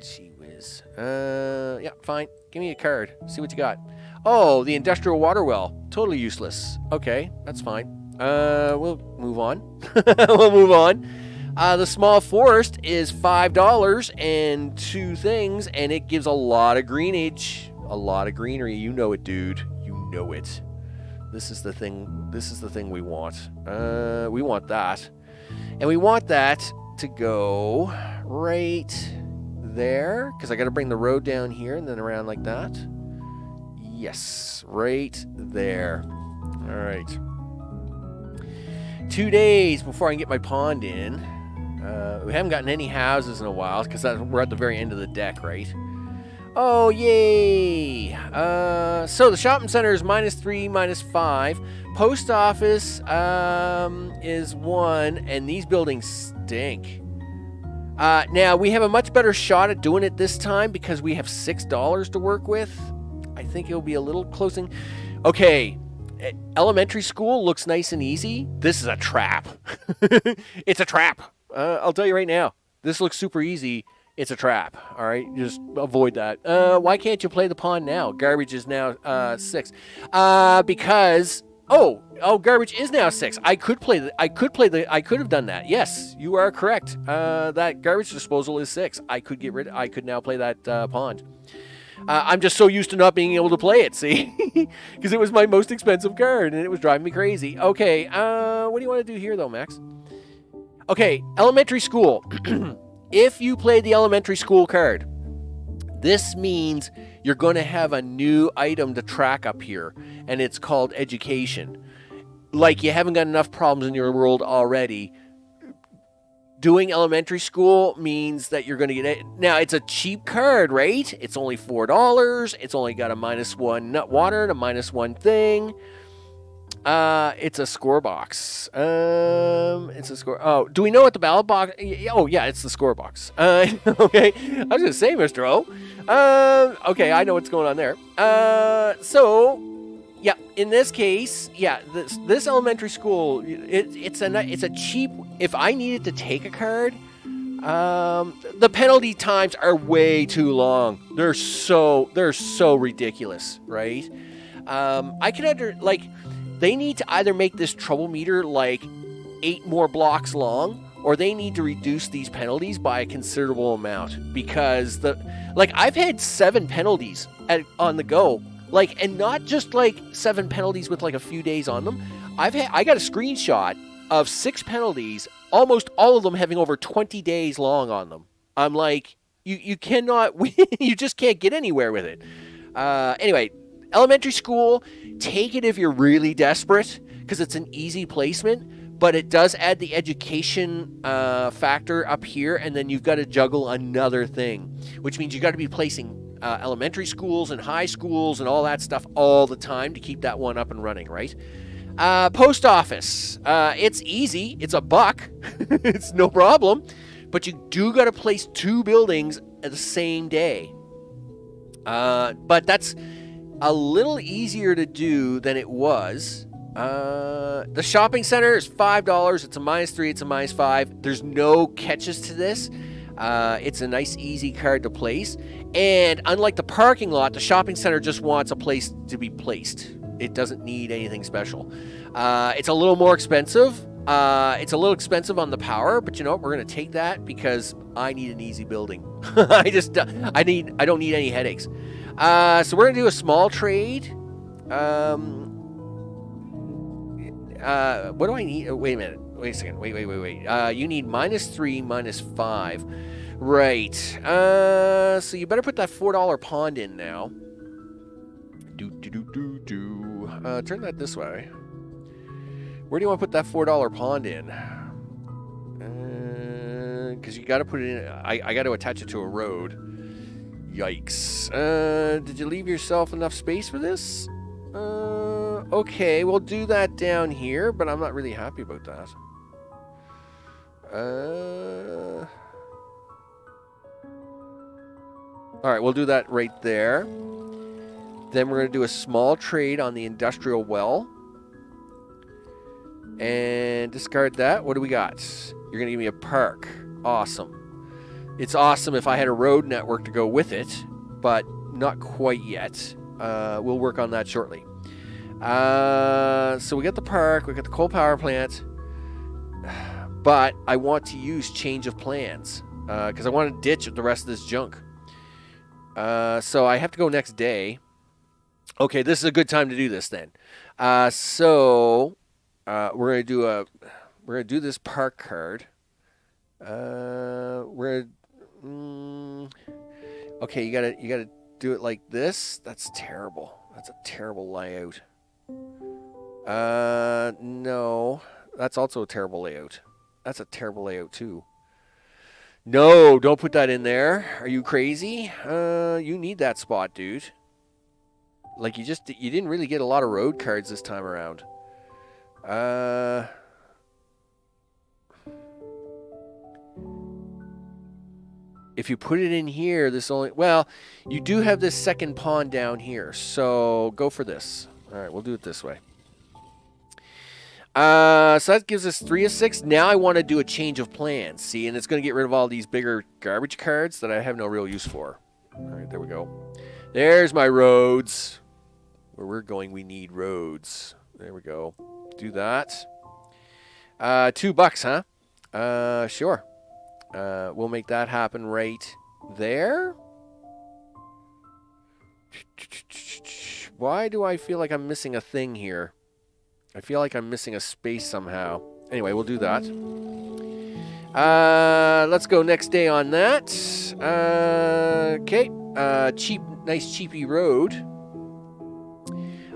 S1: Gee whiz. Yeah, fine. Give me a card. See what you got. Oh, the industrial water well. Totally useless. Okay, that's fine. We'll move on. We'll move on. The small forest is $5 and 2 things, and it gives a lot of greenage. A lot of greenery. You know it, dude. You know it. This is the thing. This is the thing we want. We want that. And we want that to go right there, because I got to bring the road down here and then around like that. Yes, right there. All right. 2 days before I can get my pond in. We haven't gotten any houses in a while because we're at the very end of the deck, right? Oh, yay! So the shopping center is -3, -5. Post office is 1, and these buildings stink. Now, we have a much better shot at doing it this time because we have $6 to work with. I think it'll be a little closing. Okay, elementary school looks nice and easy. This is a trap. It's a trap. I'll tell you right now. This looks super easy. It's a trap. All right, just avoid that. Why can't you play the pond now? Garbage is now 6. Because garbage is now 6. I could have done that. Yes, you are correct. That garbage disposal is 6. I could now play that pond. I'm just so used to not being able to play it, see? Because it was my most expensive card, and it was driving me crazy. Okay, what do you want to do here, though, Max? Okay, elementary school. If you play the elementary school card, this means you're going to have a new item to track up here, and it's called education. Like you haven't got enough problems in your world already. Doing elementary school means that you're going to get it. Now, it's a cheap card, right? It's only $4. It's only got a -1 nut water and a -1 thing. It's a score box. It's a score. Oh, do we know what the ballot box? Oh, yeah, it's the score box. Okay. I was going to say, Mr. O. Okay, I know what's going on there. So, yeah, in this case, yeah, this elementary school, it's a cheap. If I needed to take a card, the penalty times are way too long. They're so ridiculous, right? I could they need to either make this trouble meter like 8 more blocks long, or they need to reduce these penalties by a considerable amount, because I've had 7 penalties on the go. And not just 7 penalties with a few days on them. I got a screenshot of 6 penalties, almost all of them having over 20 days long on them. I'm like, you cannot, you just can't get anywhere with it. Anyway, elementary school, take it if you're really desperate, because it's an easy placement, but it does add the education factor up here, and then you've got to juggle another thing, which means you've got to be placing elementary schools and high schools and all that stuff all the time to keep that one up and running, right? Post office. It's easy. It's $1. It's no problem. But you do got to place 2 buildings at the same day. But that's a little easier to do than it was. The shopping center is $5. It's a -3. It's a -5. There's no catches to this. It's a nice, easy card to place. And unlike the parking lot, the shopping center just wants a place to be placed. It doesn't need anything special. It's a little more expensive. It's a little expensive on the power, but you know what? We're gonna take that because I need an easy building. I don't need any headaches. So we're gonna do a small trade. What do I need? Wait a minute. Wait a second. Wait. You need -3, -5. Right. So you better put that $4 pond in now. Turn that this way. Where do you want to put that $4 pond in? Because you got to put it in. I got to attach it to a road. Yikes. Did you leave yourself enough space for this? Okay, we'll do that down here, but I'm not really happy about that. Alright, we'll do that right there. Then we're going to do a small trade on the industrial well. And discard that. What do we got? You're going to give me a park. Awesome. It's awesome if I had a road network to go with it, but not quite yet. We'll work on that shortly. So we got the park, we got the coal power plant, but I want to use change of plans because I want to ditch the rest of this junk. So I have to go next day. Okay, this is a good time to do this then. So we're gonna do this park card. Okay, you gotta do it like this. That's terrible. That's a terrible layout. No, that's also a terrible layout. That's a terrible layout too. No, don't put that in there. Are you crazy? You need that spot, dude. Like you didn't really get a lot of road cards this time around. If you put it in here, you do have this second pawn down here, so go for this. All right, we'll do it this way. So that gives us 3 of 6. Now I want to do a change of plans, see, and it's going to get rid of all these bigger garbage cards that I have no real use for. All right, there we go. There's my roads. Where we're going, we need roads. There we go. Do that. $2, huh? Sure. We'll make that happen right there. Why do I feel like I'm missing a thing here? I feel like I'm missing a space somehow. Anyway, we'll do that. Let's go next day on that. Okay. Nice cheapy road.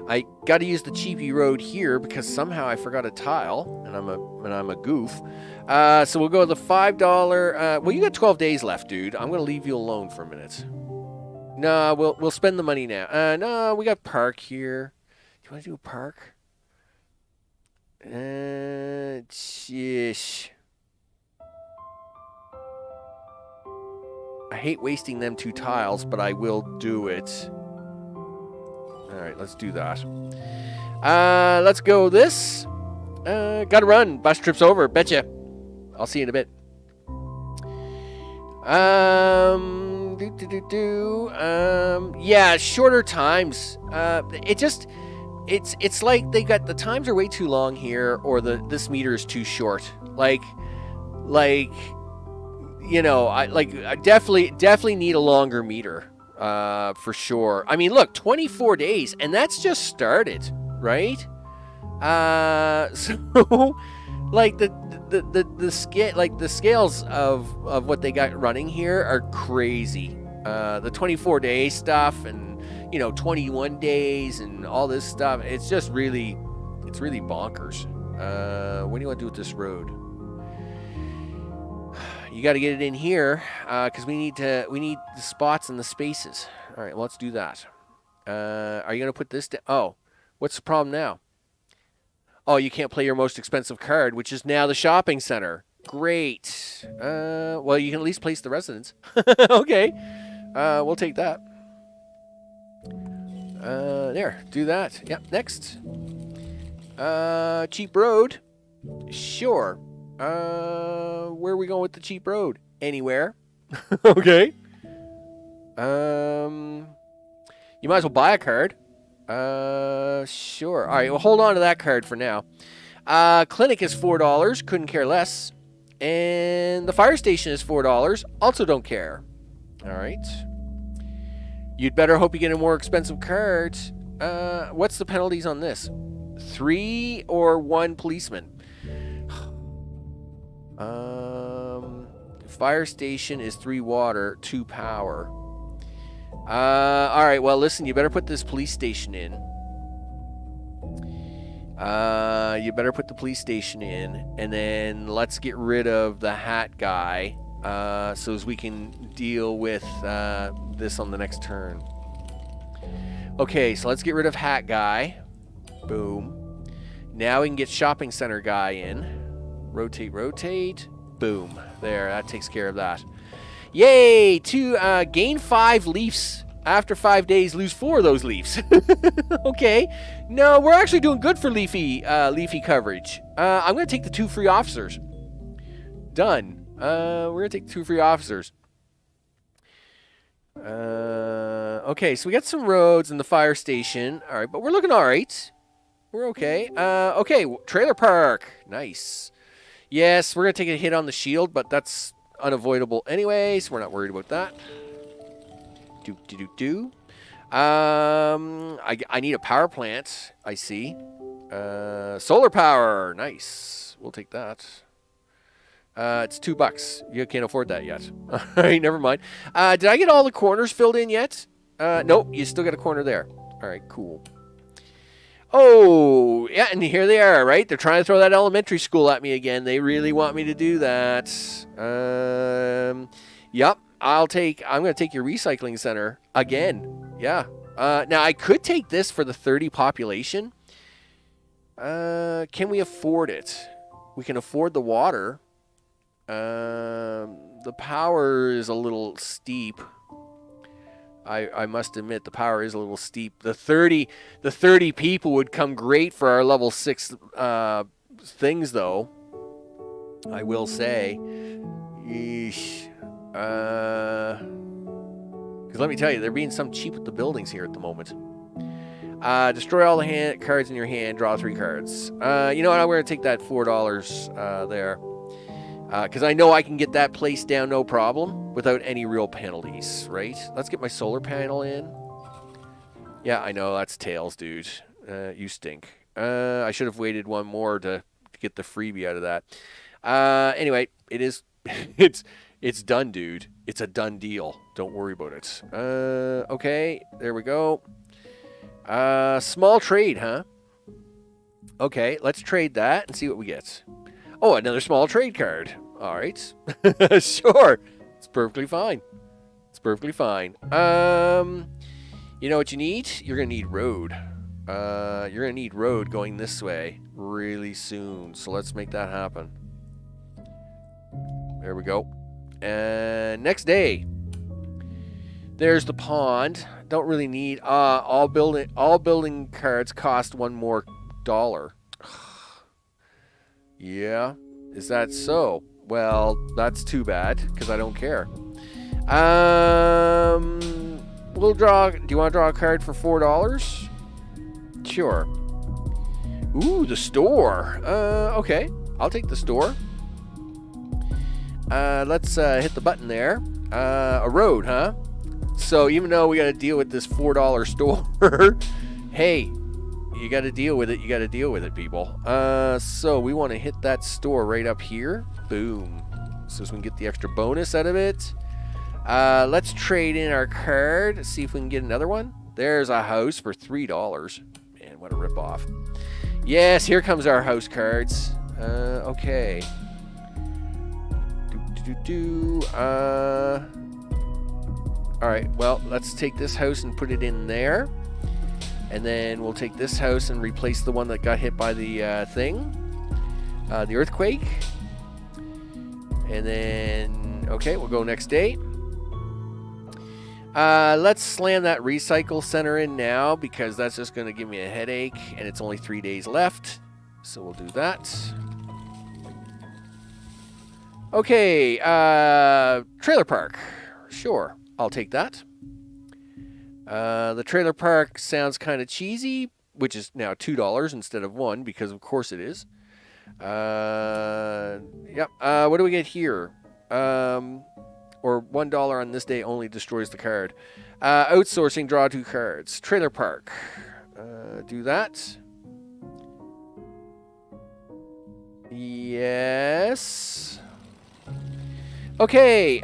S1: I got to use the cheapy road here because somehow I forgot a tile, and I'm a goof. So we'll go with the $5. Well, you got 12 days left, dude. I'm gonna leave you alone for a minute. No, we'll spend the money now. No, we got park here. Do you want to do a park? Sheesh. I hate wasting them 2 tiles, but I will do it. Alright, let's do that. Let's go this. Gotta run. Bus trip's over. Betcha. I'll see you in a bit. Yeah, shorter times. It's like they got the times are way too long here, or this meter is too short. Like you know, I definitely need a longer meter. For sure. I mean, look, 24 days, and that's just started, right? So like the scales of what they got running here are crazy. The 24-day stuff, and 21 days, and all this stuff. It's just really bonkers. What do you want to do with this road? You got to get it in here because we need the spots and the spaces. All right, well, let's do that. Are you going to put this down? Oh, what's the problem now? Oh, you can't play your most expensive card, which is now the shopping center. Great. Well, you can at least place the residence. Okay. We'll take that. There, do that. Yep, next. Cheap road. Sure. Where are we going with the cheap road? Anywhere. Okay. You might as well buy a card. Sure. All right, well, hold on to that card for now. Clinic is $4. Couldn't care less. And the fire station is $4. Also don't care. All right. You'd better hope you get a more expensive card. What's the penalties on this? 3 or 1 policeman. Fire station is 3 water, 2 power. All right, well, listen, you better put this police station in. You better put the police station in, and then let's get rid of the hat guy, so as we can deal with this on the next turn. Okay, so let's get rid of hat guy. Boom. Now we can get shopping center guy in. Rotate, rotate. Boom. There, that takes care of that. Yay! Gain 5 leafs. After 5 days, lose 4 of those leafs. Okay. No, we're actually doing good for leafy coverage. I'm going to take the 2 free officers. Done. We're going to take 2 free officers. Okay, so we got some roads and the fire station. All right, but we're looking all right. We're okay. Okay, trailer park. Nice. Yes, we're going to take a hit on the shield, but that's unavoidable anyway, so we're not worried about that. I need a power plant, I see. Solar power. Nice. We'll take that. It's $2. You can't afford that yet. All right, never mind. Did I get all the corners filled in yet? Nope, you still got a corner there. All right, cool. Oh, yeah, and here they are, right? They're trying to throw that elementary school at me again. They really want me to do that. Yep, I'm going to take your recycling center again. Yeah. Now, I could take this for the 30 population. Can we afford it? We can afford the water. The power is a little steep. I must admit, the power is a little steep. The 30 people would come great for our level 6 things, though. I will say. Yeesh. Because let me tell you, they're being some cheap with the buildings here at the moment. Destroy all the cards in your hand. Draw 3 cards. You know what? I'm going to take that $4 there. Because I know I can get that placed down no problem without any real penalties, right? Let's get my solar panel in. Yeah, I know. That's tails, dude. You stink. I should have waited one more to get the freebie out of that. Anyway, it is... It's done, dude. It's a done deal. Don't worry about it. Okay, there we go. Small trade, huh? Okay, let's trade that and see what we get. Oh, another small trade card. All right. Sure. It's perfectly fine. It's perfectly fine. You know what you need? You're going to need road. You're going to need road going this way really soon. So let's make that happen. There we go. And next day. There's the pond. Don't really need all building cards cost $1 more. Yeah, is that so? Well, that's too bad because I don't care. We'll draw. Do you want to draw a card for $4? Sure. Ooh, the store. Okay, I'll take the store. Let's hit the button there. A road, huh? So even though we got to deal with this $4 store, hey. You got to deal with it. You got to deal with it, people. So we want to hit that store right up here. Boom. So we can get the extra bonus out of it. Let's trade in our card. See if we can get another one. There's a house for $3. Man, what a ripoff. Yes, here comes our house cards. Okay. All right. Well, let's take this house and put it in there. And then we'll take this house and replace the one that got hit by the thing. The earthquake. And then, okay, we'll go next day. Let's slam that recycle center in now because that's just going to give me a headache. And it's only 3 days left. So we'll do that. Okay, trailer park. Sure, I'll take that. The trailer park sounds kind of cheesy, which is now $2 instead of $1 because of course it is. Yep. What do we get here? Or $1 on this day only destroys the card. Outsourcing, draw 2 cards. Trailer park. Do that. Yes. Okay,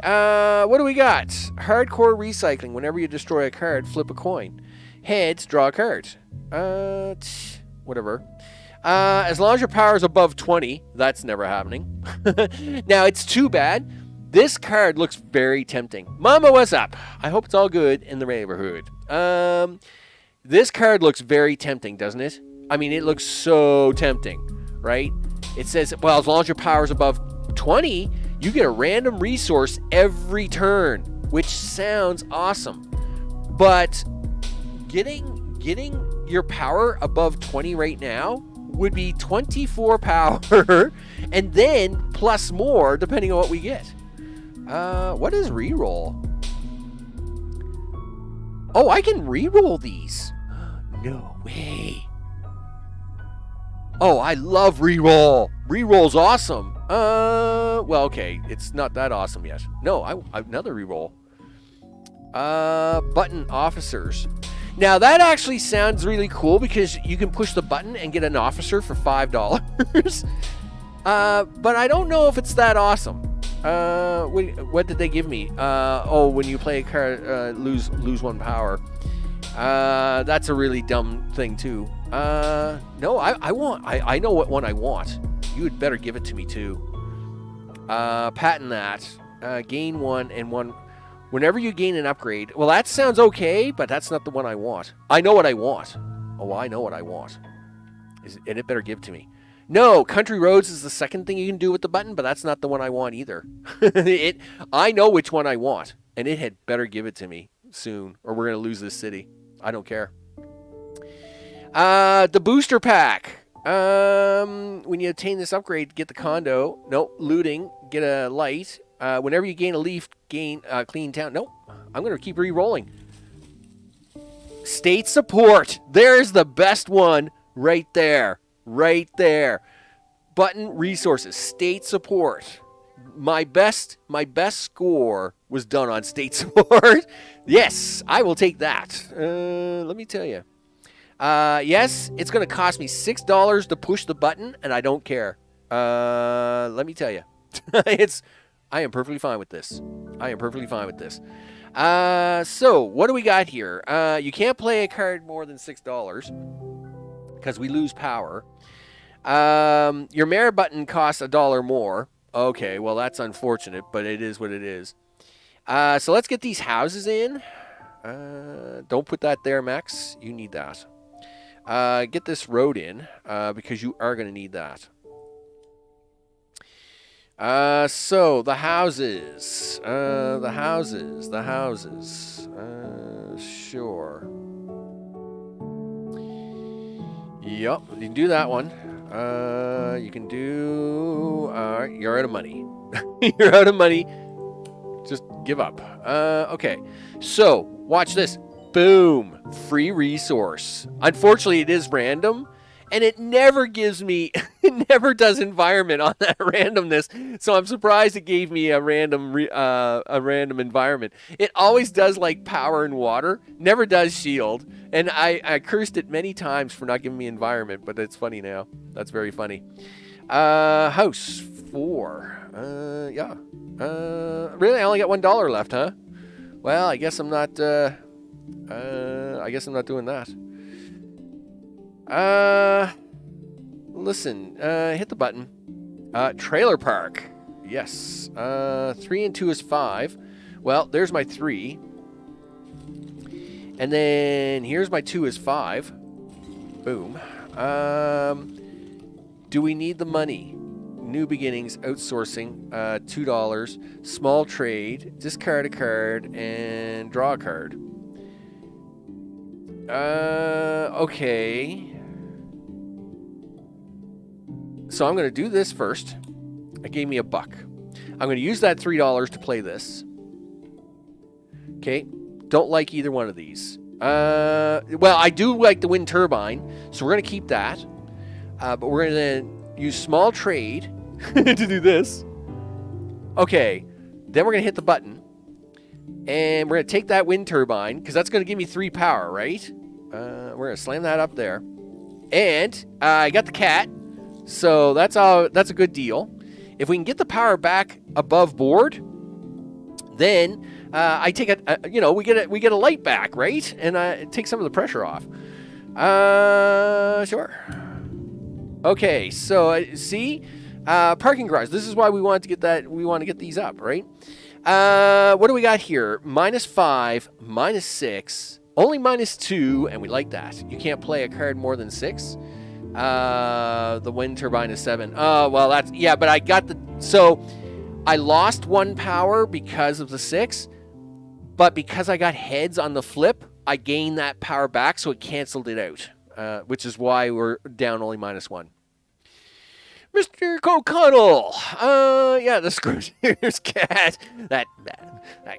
S1: what do we got? Hardcore recycling. Whenever you destroy a card, flip a coin. Heads, draw a card. Whatever. As long as your power is above 20, that's never happening. Now, it's too bad. This card looks very tempting. Mama, what's up? I hope it's all good in the neighborhood. This card looks very tempting, doesn't it? I mean, it looks so tempting, right? It says, well, as long as your power is above 20, you get a random resource every turn, which sounds awesome. But getting your power above 20 right now would be 24 power, and then plus more, depending on what we get. What is reroll? Oh, I can reroll these. No way. Oh, I love reroll. Reroll's awesome. Well, okay, it's not that awesome yet. No, I another reroll. Button officers. Now that actually sounds really cool because you can push the button and get an officer for $5. But I don't know if it's that awesome. What did they give me? Oh, when you play a card, lose 1 power. That's a really dumb thing too. No, I know what one I want. You had better give it to me too. Patent that. Gain 1 and 1. Whenever you gain an upgrade. Well, that sounds okay, but that's not the one I want. I know what I want. Oh, I know what I want. And it better give it to me. No, Country Roads is the second thing you can do with the button, but that's not the one I want either. I know which one I want, and it had better give it to me soon, or we're going to lose this city. I don't care. The booster pack. When you obtain this upgrade, get the condo. Nope, looting. Get a light. Whenever you gain a leaf, gain clean town. Nope, I'm going to keep re-rolling. State support. There's the best one right there. Right there. Button resources. State support. My best score was done on state support. Yes, I will take that. Let me tell you. Yes, it's going to cost me $6 to push the button, and I don't care. Let me tell you. I am perfectly fine with this. So, what do we got here? You can't play a card more than $6 because we lose power. Your mayor button costs $1 more. Okay, well, that's unfortunate, but it is what it is. So let's get these houses in. Don't put that there, Max. You need that. Get this road in because you are going to need that. So the houses. Sure. Yep, you can do that one. You can do... you're out of money. You're out of money. Just give up. Okay, so watch this. Boom. Free resource. Unfortunately, it is random, and it never gives me... it never does environment on that randomness, so I'm surprised it gave me a random environment. It always does, like, power and water. Never does shield. And I cursed it many times for not giving me environment, but it's funny now. That's very funny. House 4. Yeah. Really, I only got $1 left, huh? Well, I guess I'm not. I guess I'm not doing that. Listen. Hit the button. Trailer park. Yes. 3 and 2 is 5. Well, there's my 3. And then here's my 2 is 5. Boom. Do we need the money? New beginnings, outsourcing, $2. Small trade, discard a card, and draw a card. Okay. So I'm going to do this first. It gave me $1. I'm going to use that $3 to play this. Okay. Don't like either one of these. Well, I do like the wind turbine, so we're going to keep that. But we're going to use small trade to do this. Okay, then we're going to hit the button. And we're going to take that wind turbine, because that's going to give me 3 power, right? We're going to slam that up there. And I got the cat, so that's a good deal. If we can get the power back above board, then I take we get a light back, right? And it takes some of the pressure off. Sure. Okay, so see, parking garage. This is why we want to get that. We want to get these up, right? What do we got here? -5, -6, only -2, and we like that. You can't play a card more than 6. The wind turbine is 7. Oh, well, but I got so I lost 1 power because of the 6, but because I got heads on the flip, I gained that power back, so it canceled it out, which is why we're down only -1. Mr. O'Connell. Yeah, the Scrutineer's cat. That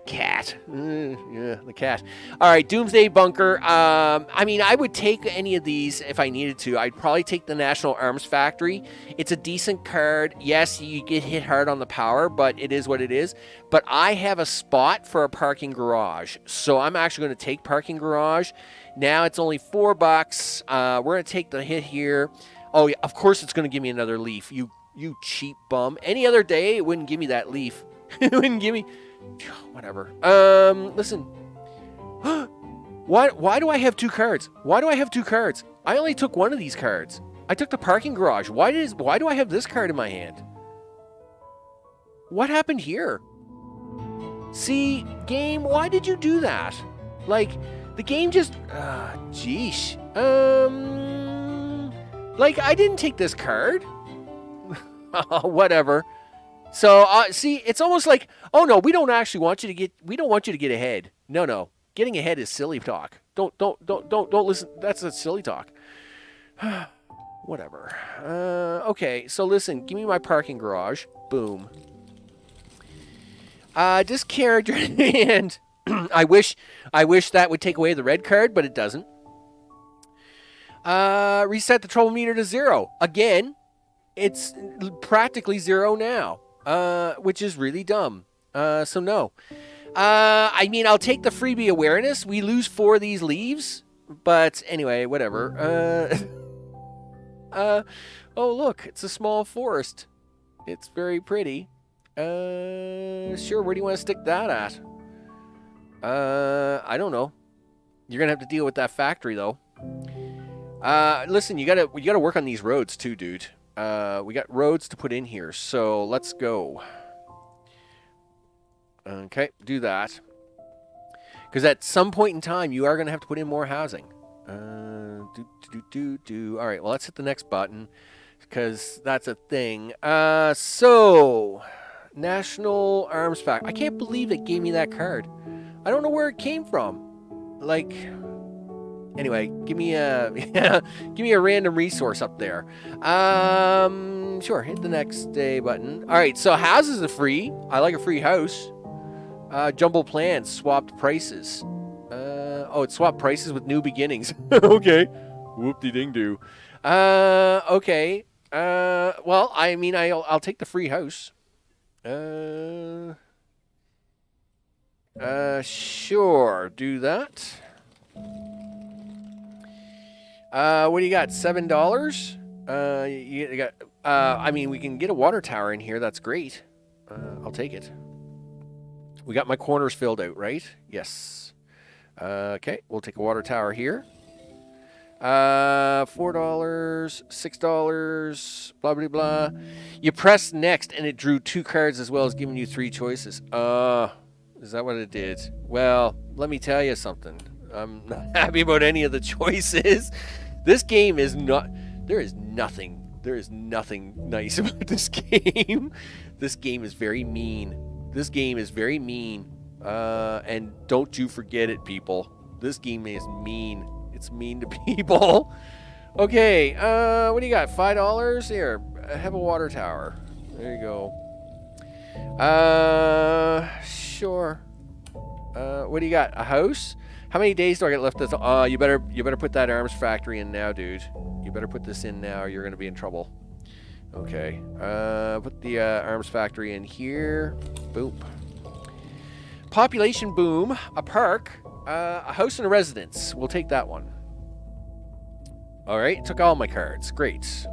S1: cat. Yeah, the cat. All right, Doomsday Bunker. I mean, I would take any of these if I needed to. I'd probably take the National Arms Factory. It's a decent card. Yes, you get hit hard on the power, but it is what it is. But I have a spot for a parking garage, so I'm actually going to take parking garage. Now it's only $4. We're going to take the hit here. Oh, yeah, of course it's going to give me another leaf. You cheap bum. Any other day, it wouldn't give me that leaf. It wouldn't give me... Whatever. Listen. Why do I have 2 cards? Why do I have 2 cards? I only took 1 of these cards. I took the parking garage. Why do I have this card in my hand? What happened here? See, game, why did you do that? Like, the game just... Jeesh. Like, I didn't take this card. Whatever. So, see, it's almost like, oh no, we don't want you to get ahead. No. Getting ahead is silly talk. Don't listen. That's a silly talk. Whatever. Okay, so listen, give me my parking garage. Boom. Discard your hand. I wish that would take away the red card, but it doesn't. Reset the trouble meter to 0. Again, it's practically 0 now, which is really dumb. So no. I mean, I'll take the freebie awareness. We lose 4 of these leaves, but anyway, whatever. Oh, look, it's a small forest. It's very pretty. Sure, where do you want to stick that at? I don't know. You're gonna have to deal with that factory, though. Listen, you gotta work on these roads too, dude. We got roads to put in here, so let's go. Okay, do that. Because at some point in time, you are gonna have to put in more housing. All right, well, let's hit the next button because that's a thing. So National Arms Factory. I can't believe it gave me that card. I don't know where it came from. Like. Anyway, give me a random resource up there. Sure, hit the next day button. All right, so houses are free. I like a free house. Jumbo plans, swapped prices. Oh, it swapped prices with new beginnings. Okay, whoop-de-ding-doo. Okay. Well, I mean, I'll take the free house. Sure, do that. What do you got? $7? You got. I mean, we can get a water tower in here. That's great. I'll take it. We got my corners filled out, right? Yes. Okay, we'll take a water tower here. $4, $6, blah blah blah. You press next, and it drew 2 cards as well as giving you 3 choices. Is that what it did? Well, let me tell you something. I'm not happy about any of the choices. This game is not... There is nothing nice about this game. This game is very mean. And don't you forget it, people. This game is mean. It's mean to people. Okay, what do you got? $5? Here, have a water tower. There you go. Sure. What do you got? A house? How many days do I get left? This you better put that arms factory in now, dude. You better put this in now. Or you're gonna be in trouble. Okay. Put the arms factory in here. Boom. Population boom. A park. A house and a residence. We'll take that one. All right. Took all my cards. Great.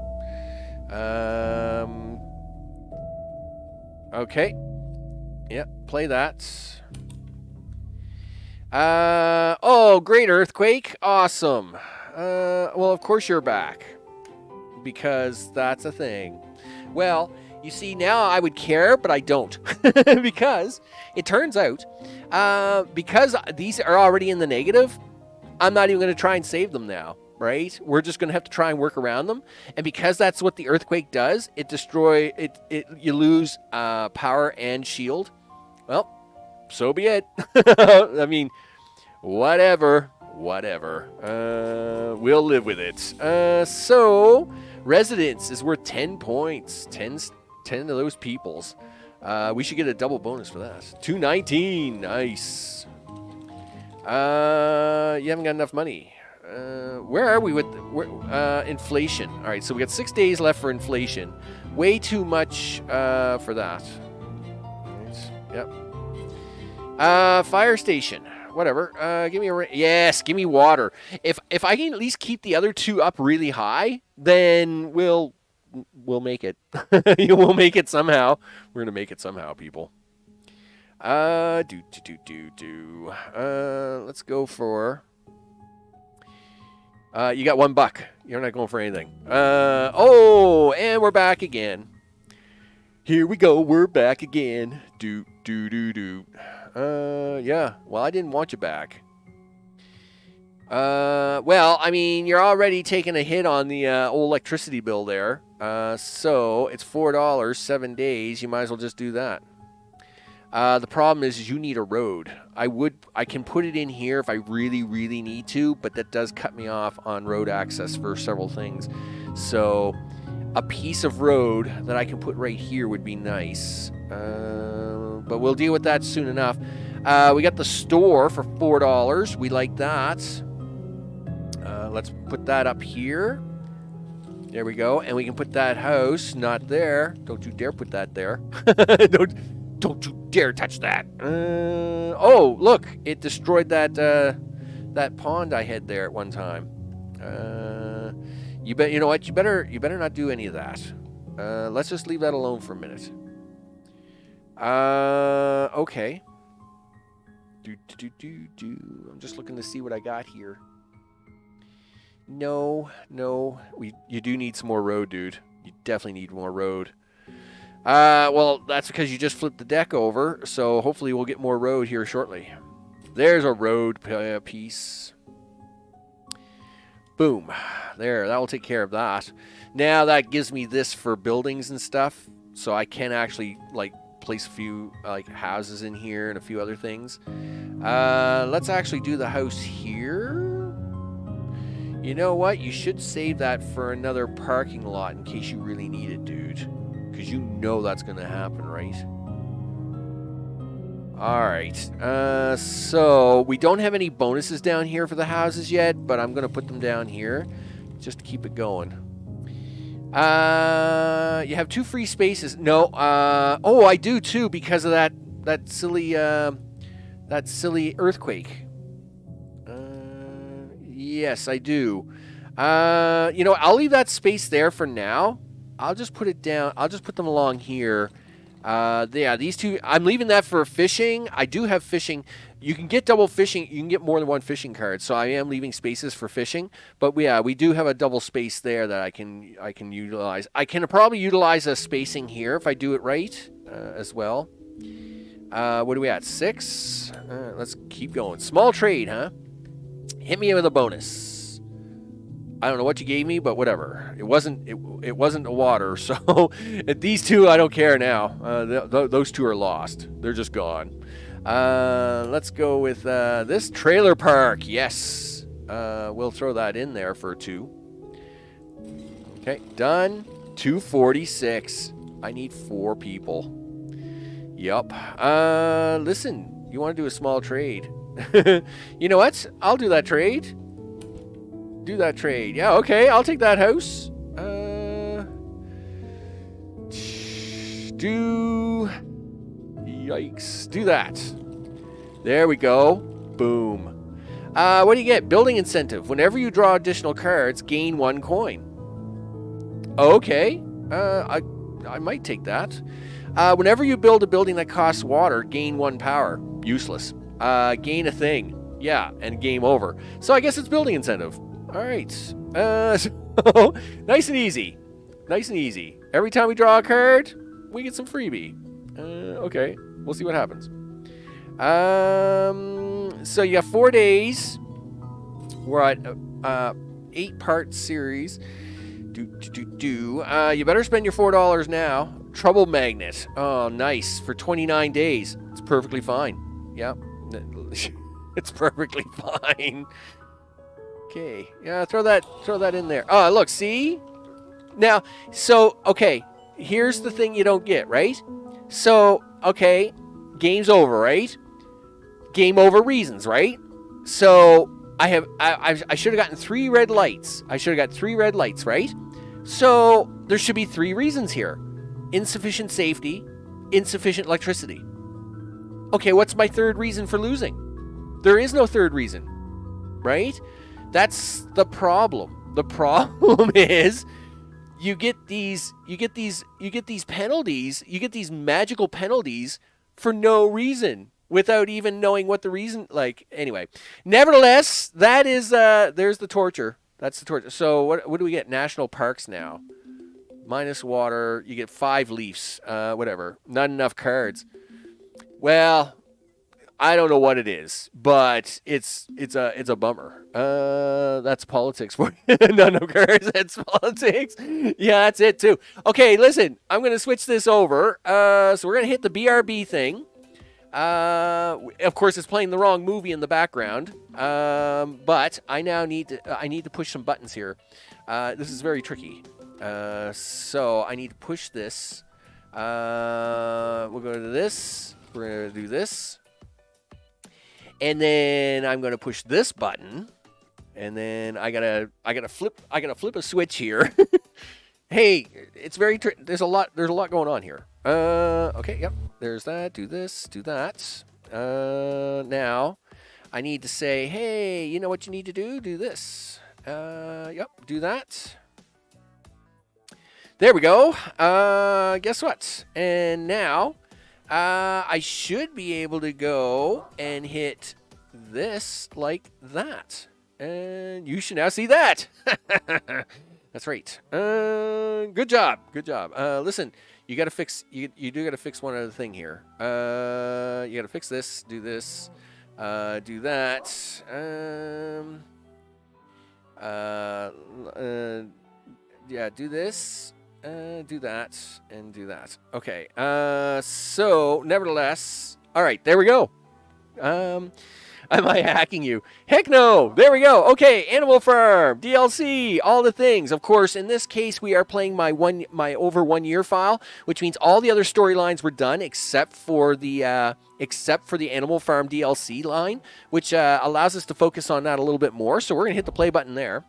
S1: Okay. Yep. Play that. Oh, great earthquake. Awesome. Well, of course you're back. Because that's a thing. Well, you see, now I would care, but I don't. Because it turns out, because these are already in the negative, I'm not even going to try and save them now, right? We're just going to have to try and work around them. And because that's what the earthquake does, you lose power and shield. Well, so be it. I mean, whatever. We'll live with it. So, residence is worth 10 points. 10 of those peoples. We should get a double bonus for that. 219. Nice. You haven't got enough money. Where are we with inflation? All right, so we got 6 days left for inflation. Way too much for that. Right. Yep. Fire station. Whatever. Give me give me water. If I can at least keep the other two up really high, then we'll make it. We'll make it somehow. We're gonna make it somehow, people. Let's go for. You got $1. You're not going for anything. And we're back again. Here we go. We're back again. Yeah. Well, I didn't want you back. Well, I mean, you're already taking a hit on the old electricity bill there. So it's $4, 7 days. You might as well just do that. The problem is you need a road. I can put it in here if I really, really need to, but that does cut me off on road access for several things. So a piece of road that I can put right here would be nice. But we'll deal with that soon enough. We got the store for $4. We like that. Let's put that up here. There we go. And we can put that house, not there. Don't you dare put that there. Don't you dare touch that. Oh, look. It destroyed that pond I had there at one time. You know what? You better not do any of that. Let's just leave that alone for a minute. Okay. I'm just looking to see what I got here. No. You do need some more road, dude. You definitely need more road. Well, that's because you just flipped the deck over, so hopefully we'll get more road here shortly. There's a road piece. Boom. There, that will take care of that. Now that gives me this for buildings and stuff, so I can actually, place a few, houses in here and a few other things. Let's actually do the house here. You know what? You should save that for another parking lot in case you really need it, dude. Because you know that's going to happen, right? Alright. So, we don't have any bonuses down here for the houses yet, but I'm going to put them down here just to keep it going. You have 2 free spaces. No. Oh, I do too because of that silly earthquake. Yes, I do. I'll leave that space there for now. I'll just put it down. I'll just put them along here. Yeah, these two. I'm leaving that for fishing. I do have fishing. You can get double fishing. You can get more than one fishing card. So I am leaving spaces for fishing. But we do have a double space there that I can utilize. I can probably utilize a spacing here if I do it right as well. What are we at? 6. Let's keep going. Small trade, huh? Hit me with a bonus. I don't know what you gave me, but whatever. It wasn't a water, so these two I don't care now. Those two are lost. They're just gone. Let's go with this trailer park. Yes. We'll throw that in there for 2. Okay, done. 246. I need 4 people. Yup. Listen, you want to do a small trade? You know what? I'll do that trade. Do that trade. Yeah, okay. I'll take that house. Yikes. Do that. There we go. Boom. What do you get? Building incentive. Whenever you draw additional cards, gain 1 coin. Okay. I might take that. Whenever you build a building that costs water, gain 1 power. Useless. Gain a thing. Yeah, and game over. So I guess it's building incentive. All right. So nice and easy. Nice and easy. Every time we draw a card, we get some freebie. Okay. We'll see what happens. So you have 4 days. We're at 8-part series. You better spend your $4 now. Trouble magnet. Oh, nice. For 29 days. It's perfectly fine. Yeah. It's perfectly fine. Okay. Yeah, throw that in there. Oh, look, see? Now, so, okay. Here's the thing you don't get, right? So, okay, game's over, right? Game over reasons, right? So, I should have gotten 3 red lights. I should have got 3 red lights, right? So, there should be 3 reasons here. Insufficient safety, insufficient electricity. Okay, what's my 3rd reason for losing? There is no 3rd reason, right? That's the problem. The problem is you get these penalties, you get these magical penalties for no reason without even knowing what the reason, like, anyway. Nevertheless, that is, there's the torture. That's the torture. So what do we get? National parks now. Minus water, you get 5 leaves, whatever. Not enough cards. Well, I don't know what it is, but it's a bummer. That's politics for you. None of cards. That's politics. Yeah, that's it too. Okay, listen, I'm gonna switch this over. So we're gonna hit the BRB thing. Of course, it's playing the wrong movie in the background. But I now need to push some buttons here. This is very tricky. So I need to push this. We'll go to this. We're gonna do this. And then I'm going to push this button, and then I gotta flip a switch here. Hey, it's very there's a lot going on here. Okay, yep. There's that. Do this. Do that. Now I need to say, hey, you know what you need to do? Do this. Yep. Do that. There we go. Guess what? And now. I should be able to go and hit this like that. And you should now see that. That's right. Good job. Good job. Listen, you got to fix, you do got to fix one other thing here. You got to fix this, do this, do that. Yeah, do this. Do that, and do that. Okay, so, nevertheless, all right, there we go. Am I hacking you? Heck no! There we go. Okay, Animal Farm, DLC, all the things. Of course, in this case, we are playing my over 1 year file, which means all the other storylines were done except for the Animal Farm DLC line, which allows us to focus on that a little bit more. So we're gonna hit the play button there.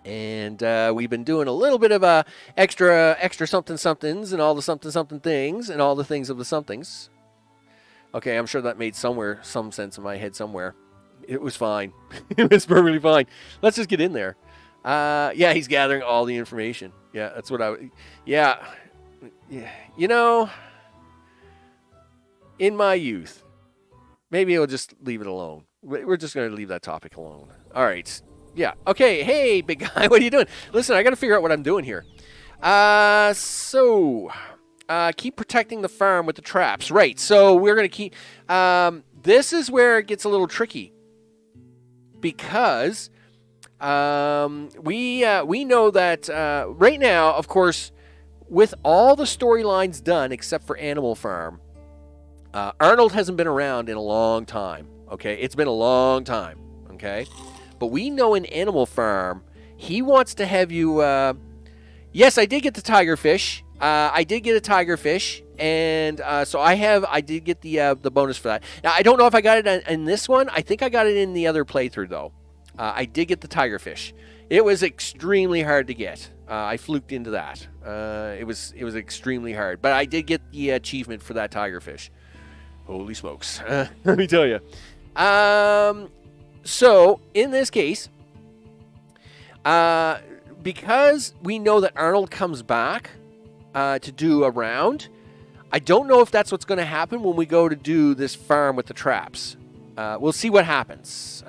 S1: And we've been doing a little bit of extra somethings and all the something things and all the things of the somethings. Okay, I'm sure that made some sense in my head somewhere. It was fine. It was perfectly fine. Let's just get in there. Yeah, he's gathering all the information. Yeah, that's what yeah. You know, in my youth, maybe I'll just leave it alone. We're just going to leave that topic alone. All right. Yeah. Okay. Hey, big guy. What are you doing? Listen, I got to figure out what I'm doing here. Keep protecting the farm with the traps. Right. So we're going to keep... this is where it gets a little tricky. Because we know that right now, of course, with all the storylines done except for Animal Farm, Arnold hasn't been around in a long time. Okay. It's been a long time. Okay. But we know in Animal Farm, he wants to have you... yes, I did get the tiger fish. I did get a tigerfish, and so I did get the bonus for that. Now, I don't know if I got it in this one. I think I got it in the other playthrough, though. I did get the tigerfish. It was extremely hard to get. I fluked into that. It was extremely hard, but I did get the achievement for that tigerfish. Holy smokes. Let me tell you. So, in this case, because we know that Arnold comes back to do a round, I don't know if that's what's going to happen when we go to do this farm with the traps. We'll see what happens.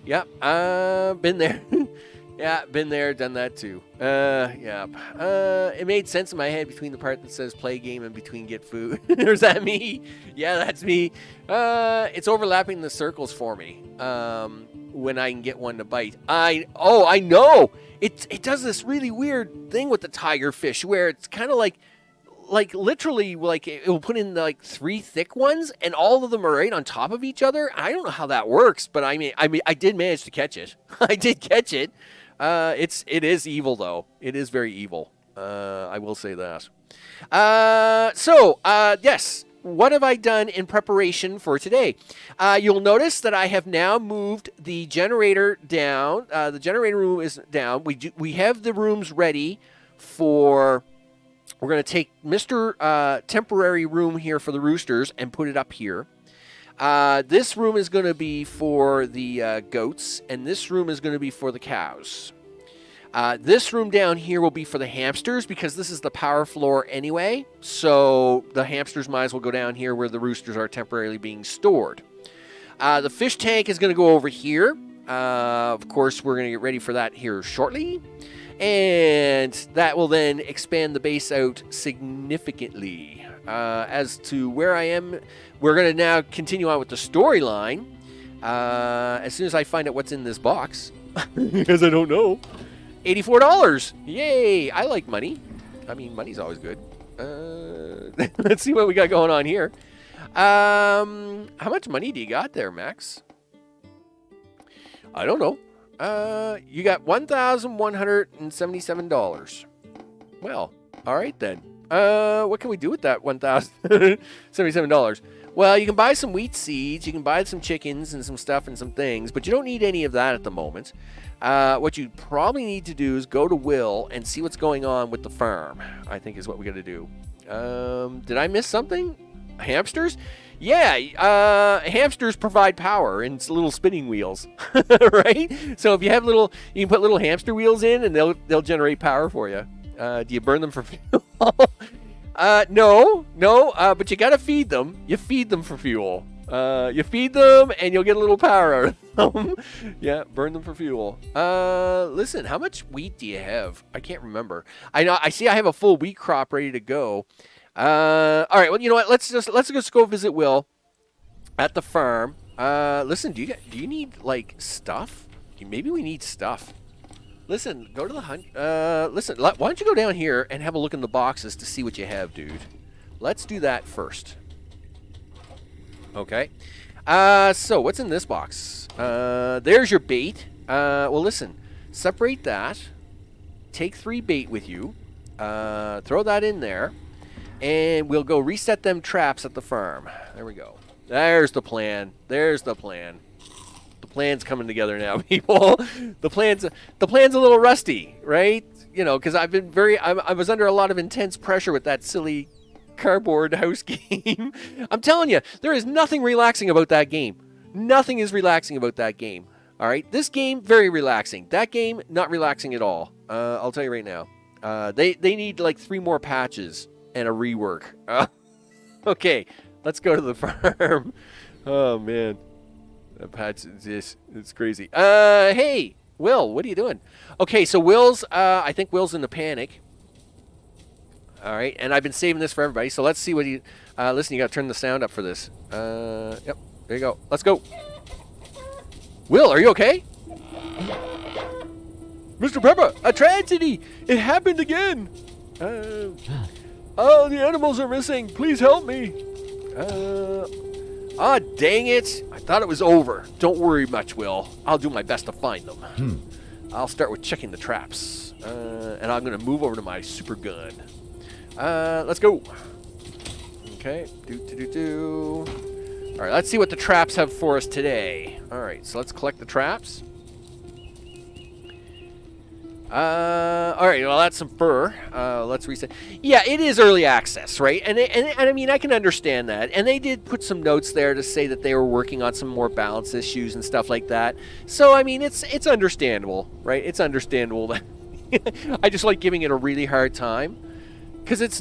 S1: Yep, been there. Yeah, been there, done that too. Yep. It made sense in my head between the part that says play game and between get food. Or is that me? Yeah, that's me. It's overlapping the circles for me. When I can get one to bite. I know. It does this really weird thing with the tigerfish where it's kind of like literally like it will put in like 3 thick ones and all of them are right on top of each other. I don't know how that works, but I mean I did manage to catch it. I did catch it. It is evil though. It is very evil. I will say that. Yes. What have I done in preparation for today? You'll notice that I have now moved the generator down. The generator room is down. We have the rooms ready for. We're going to take Mr. Temporary room here for the roosters and put it up here. This room is going to be for the goats, and this room is going to be for the cows. This room down here will be for the hamsters because this is the power floor anyway. So the hamsters might as well go down here where the roosters are temporarily being stored. The fish tank is going to go over here. Of course, we're going to get ready for that here shortly. And that will then expand the base out significantly. As to where I am, we're going to now continue on with the storyline. As soon as I find out what's in this box, because I don't know. $84. Yay! I like money. I mean, money's always good. Let's see what we got going on here. How much money do you got there, Max? I don't know. You got $1,177. Well, all right then. What can we do with that $1,077? Well, you can buy some wheat seeds, you can buy some chickens and some stuff and some things, but you don't need any of that at the moment. What you probably need to do is go to Will and see what's going on with the farm, I think is what we got to do. Did I miss something? Hamsters? Yeah, hamsters provide power in little spinning wheels, right? So if you have you can put little hamster wheels in and they'll generate power for you. Do you burn them for fuel? No, but you gotta feed them. You feed them for fuel. You feed them and you'll get a little power out of them. Yeah, burn them for fuel. Listen, how much wheat do you have? I can't remember. I see I have a full wheat crop ready to go. All right, well, you know what? Let's just go visit Will at the farm. Listen, do you need like stuff? Maybe we need stuff. Listen, go to the hunt. Listen, why don't you go down here and have a look in the boxes to see what you have, dude? Let's do that first. Okay. So what's in this box? There's your bait. Well, listen, separate that. Take 3 bait with you. Throw that in there. And we'll go reset them traps at the farm. There we go. There's the plan. There's the plan. The plan's coming together now, people. The plan's a little rusty, right? You know, because I was under a lot of intense pressure with that silly cardboard house game. I'm telling you, there is nothing relaxing about that game. Nothing is relaxing about that game. All right, this game very relaxing. That game not relaxing at all. I'll tell you right now. They need like 3 more patches and a rework. Okay, let's go to the farm. Oh man, that patch is it's crazy. Hey, Will, what are you doing? Okay, so Will's. I think Will's in a panic. All right, and I've been saving this for everybody. So let's see what he. Listen, you got to turn the sound up for this. Yep, there you go. Let's go. Will, are you okay? Mr. Pepper, a tragedy! It happened again! Oh, the animals are missing. Please help me. Dang it. I thought it was over. Don't worry much, Will. I'll do my best to find them. I'll start with checking the traps. And I'm going to move over to my super gun. Let's go. Okay. All right, let's see what the traps have for us today. All right, so let's collect the traps. All right, well, that's some fur. Let's reset. Yeah, it is early access, right? And I mean, I can understand that. And they did put some notes there to say that they were working on some more balance issues and stuff like that. So, I mean, it's understandable, right? It's understandable that I just like giving it a really hard time. Because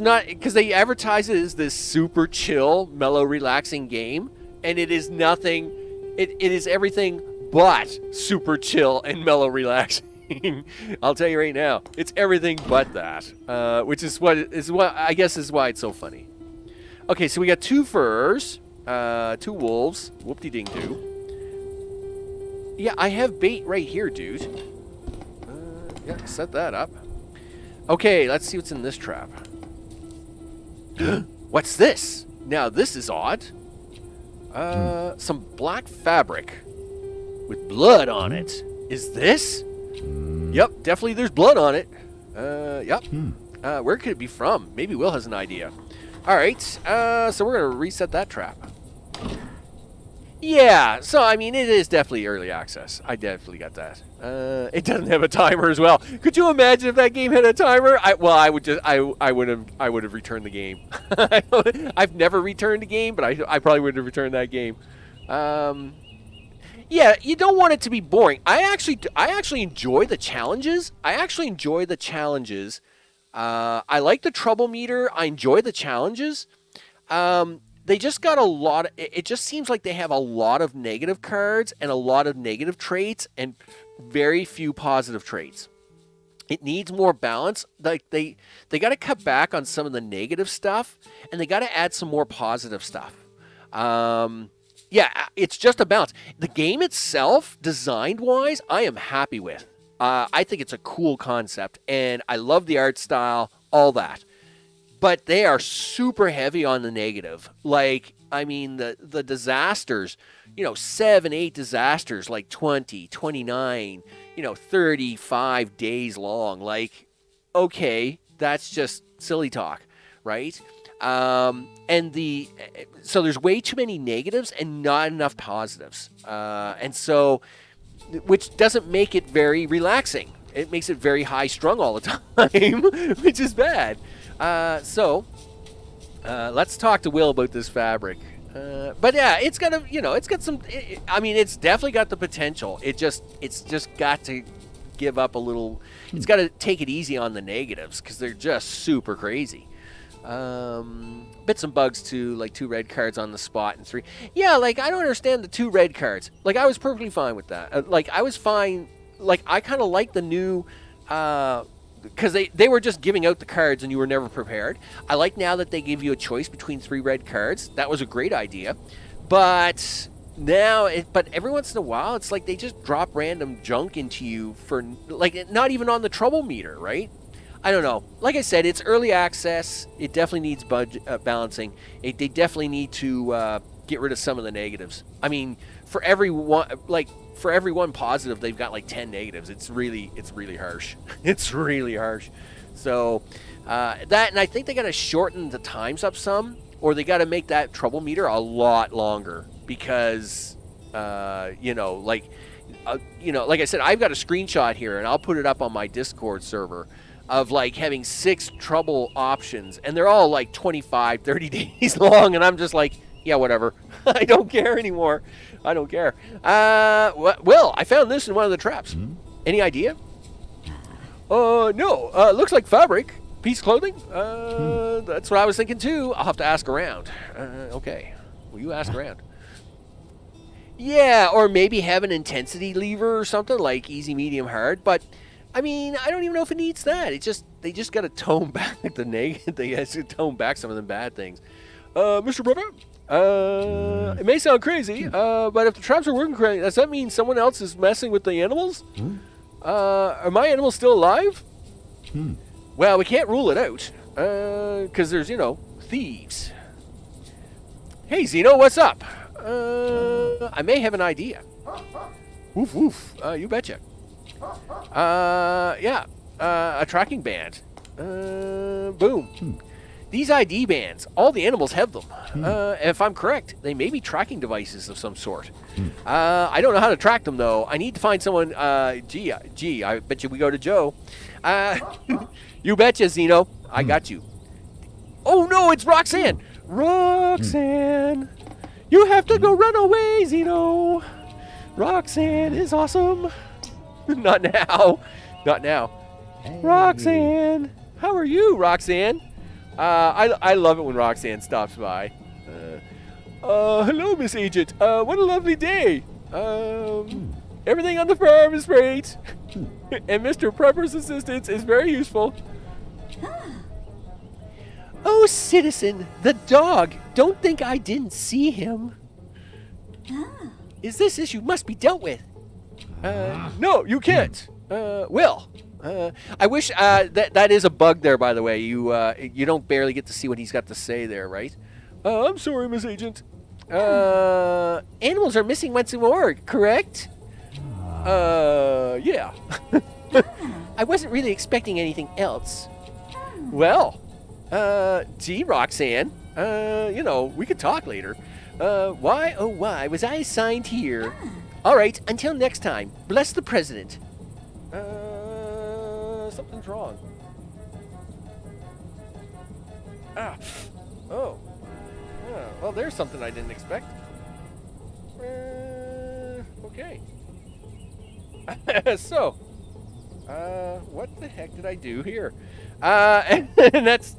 S1: they advertise it as this super chill, mellow, relaxing game. And it is nothing, it is everything but super chill and mellow, relaxing. I'll tell you right now, it's everything but that, which is what I guess is why it's so funny. Okay, so we got 2 furs, 2 wolves, whoop-de-ding-doo. Yeah, I have bait right here, dude. Yeah, set that up. Okay, let's see what's in this trap. What's this? Now this is odd. Some black fabric with blood on it. Is this? Yep, definitely there's blood on it. Yep. Where could it be from? Maybe Will has an idea. All right, so we're going to reset that trap. Yeah, so, I mean, it is definitely early access. I definitely got that. It doesn't have a timer as well. Could you imagine if that game had a timer? I would have returned the game. I've never returned a game, but I probably would have returned that game. Yeah, you don't want it to be boring. I actually enjoy the challenges. I like the trouble meter. I enjoy the challenges. They just got a lot. It just seems like they have a lot of negative cards and a lot of negative traits and very few positive traits. It needs more balance. Like they got to cut back on some of the negative stuff, and they got to add some more positive stuff. Yeah, it's just a balance. The game itself, design-wise, I am happy with. I think it's a cool concept, and I love the art style, all that. But they are super heavy on the negative. Like, I mean, the disasters, 7, 8 disasters, like 20, 29, 35 days long. Like, okay, that's just silly talk, right? So there's way too many negatives and not enough positives. And so, which doesn't make it very relaxing. It makes it very high strung all the time, which is bad. So let's talk to Will about this fabric. But yeah, it's got some, it's definitely got the potential. It's just got to give up a little. It's got to take it easy on the negatives because they're just super crazy. Bits and bugs too, like 2 red cards on the spot and 3. Yeah, like I don't understand the 2 red cards. Like I was perfectly fine with that. Like I was fine. Like I kind of like the new, because they were just giving out the cards and you were never prepared. I like now that they give you a choice between 3 red cards. That was a great idea. But now, but every once in a while, it's like they just drop random junk into you for, like, not even on the trouble meter, right? I don't know. Like I said, it's early access. It definitely needs balancing. They definitely need to get rid of some of the negatives. I mean, for every one positive, they've got like 10 negatives. It's really harsh. It's really harsh. So that, and I think they got to shorten the times up some, or they got to make that trouble meter a lot longer because, like I said, I've got a screenshot here, and I'll put it up on my Discord server of like having 6 trouble options, and they're all like 25, 30 days long, and I'm just like, yeah, whatever. I don't care anymore. I don't care. Well, I found this in one of the traps. Any idea? No. Looks like fabric. Piece of clothing? That's what I was thinking too. I'll have to ask around. Okay. Will you ask around? Yeah, or maybe have an intensity lever or something, like easy, medium, hard. But, I mean, I don't even know if it needs that. They just got to tone back the negative. They have to tone back some of the bad things. Mr. Brother? It may sound crazy, but if the traps are working correctly, does that mean someone else is messing with the animals? Are my animals still alive? Well, we can't rule it out, because there's, thieves. Hey, Zeno, what's up? I may have an idea. Woof, woof. You betcha. Yeah. A tracking band. Boom. These ID bands, all the animals have them. If I'm correct, they may be tracking devices of some sort. I don't know how to track them, though. I need to find someone. Gee, I bet you we go to Joe. You betcha, Zeno. I got you. Oh, no, it's Roxanne. Roxanne. You have to go run away, Zeno. Roxanne is awesome. Not now. Not now. Hey. Roxanne. How are you, Roxanne? I love it when Roxanne stops by. Hello, Miss Agent. What a lovely day. Everything on the farm is great. And Mr. Prepper's assistance is very useful. Oh, citizen, the dog. Don't think I didn't see him. Is this issue must be dealt with? No, you can't. Will. I wish that is a bug there, by the way. You don't barely get to see what he's got to say there, right? I'm sorry, Miss Agent. Animals are missing once more, correct? Yeah. I wasn't really expecting anything else. Well, gee, Roxanne, we could talk later. Why, oh why, was I assigned here? All right, until next time, bless the president. Something's wrong. Oh. Well, there's something I didn't expect. Okay. So, what the heck did I do here? And it's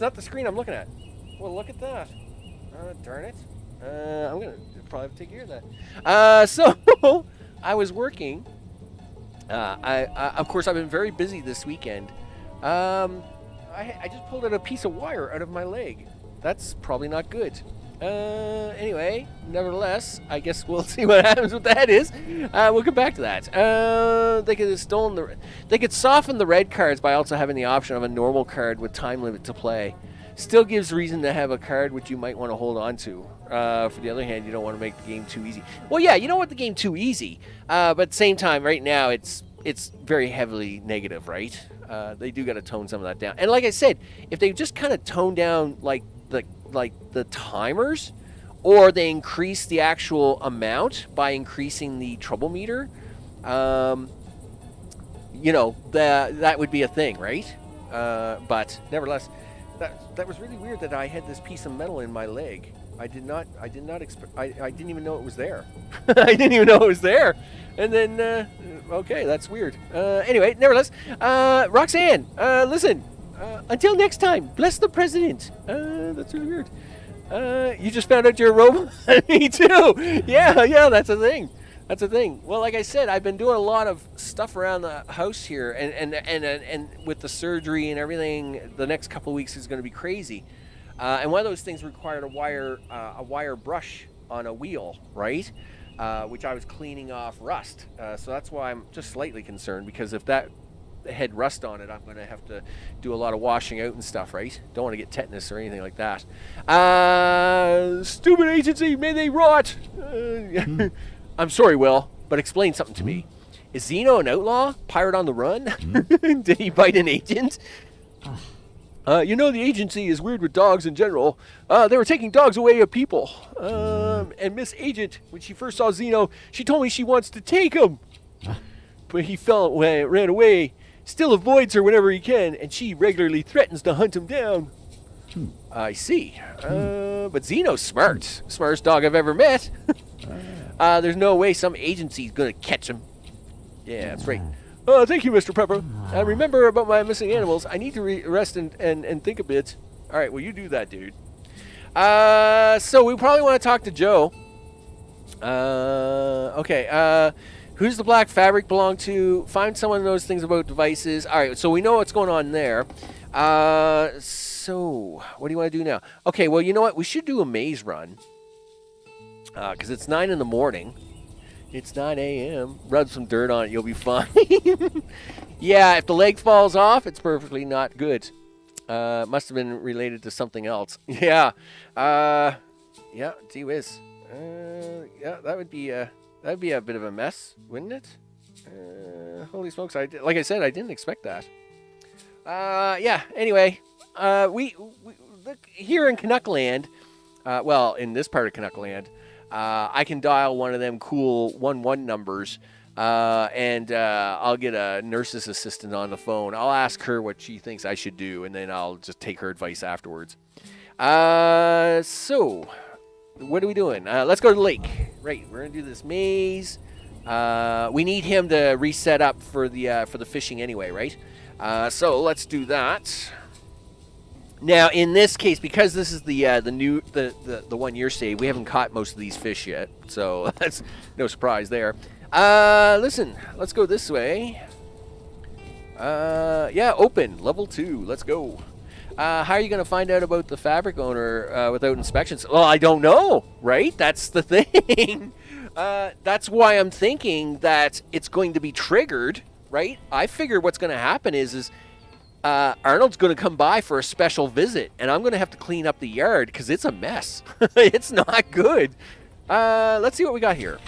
S1: not the screen I'm looking at. Well, look at that. Darn it. I'm going to probably have to take care of that. So, I was working. Of course, I've been very busy this weekend. I just pulled out a piece of wire out of my leg. That's probably not good. Anyway, nevertheless, I guess we'll see what happens with that is. We'll come back to that. They could soften the red cards by also having the option of a normal card with time limit to play. Still gives reason to have a card which you might want to hold on to. For the other hand, you don't want to make the game too easy. Well, yeah, you don't want the game too easy. But at the same time, right now, it's very heavily negative, right? They do got to tone some of that down. And like I said, if they just kind of tone down like the timers, or they increase the actual amount by increasing the trouble meter, that would be a thing, right? But nevertheless, that was really weird that I had this piece of metal in my leg. I didn't even know it was there. I didn't even know it was there. And then, okay, that's weird. Anyway, nevertheless, Roxanne, listen, until next time, bless the president. That's really weird. You just found out you're a robot? Me too. Yeah, that's a thing. That's a thing. Well, like I said, I've been doing a lot of stuff around the house here, and with the surgery and everything, the next couple of weeks is going to be crazy. And one of those things required a wire brush on a wheel, right? Which I was cleaning off rust. So that's why I'm just slightly concerned, because if that had rust on it, I'm going to have to do a lot of washing out and stuff, right? Don't want to get tetanus or anything like that. Stupid agency, may they rot! I'm sorry, Will, but explain something to me. Is Zeno an outlaw? Pirate on the run? Did he bite an agent? The agency is weird with dogs in general. They were taking dogs away of people. And Miss Agent, when she first saw Zeno, she told me she wants to take him. But he ran away, still avoids her whenever he can, and she regularly threatens to hunt him down. I see. But Zeno's smart. Smartest dog I've ever met. There's no way some agency's going to catch him. Yeah, that's right. Thank you, Mr. Pepper. Remember about my missing animals. I need to rest and think a bit. All right, well, you do that, dude. So we probably want to talk to Joe. Okay. Who's the black fabric belong to? Find someone who knows things about devices. All right, so we know what's going on there. So what do you want to do now? Okay, well, you know what? We should do a maze run. Because it's 9 in the morning. It's 9 a.m. Rub some dirt on it. You'll be fine. Yeah, if the leg falls off, it's perfectly not good. Must have been related to something else. Yeah. Yeah, gee whiz. Yeah, that'd be a bit of a mess, wouldn't it? Holy smokes! Like I said, I didn't expect that. Yeah. Anyway, we look here in Canuckland. Well, in this part of Canuckland, I can dial one of them cool 1-1 numbers, and I'll get a nurse's assistant on the phone. I'll ask her what she thinks I should do, and then I'll just take her advice afterwards. So, what are we doing? Let's go to the lake. Right, we're gonna do this maze. We need him to reset up for the fishing anyway, right? So let's do that. Now, in this case, because this is the 1 year save, we haven't caught most of these fish yet, so that's no surprise there. Listen, let's go this way. Yeah, open level 2. Let's go. How are you going to find out about the fabric owner without inspections? Well, I don't know, right? That's the thing. That's why I'm thinking that it's going to be triggered, right? I figure what's going to happen is Arnold's going to come by for a special visit, and I'm going to have to clean up the yard because it's a mess. It's not good. Let's see what we got here.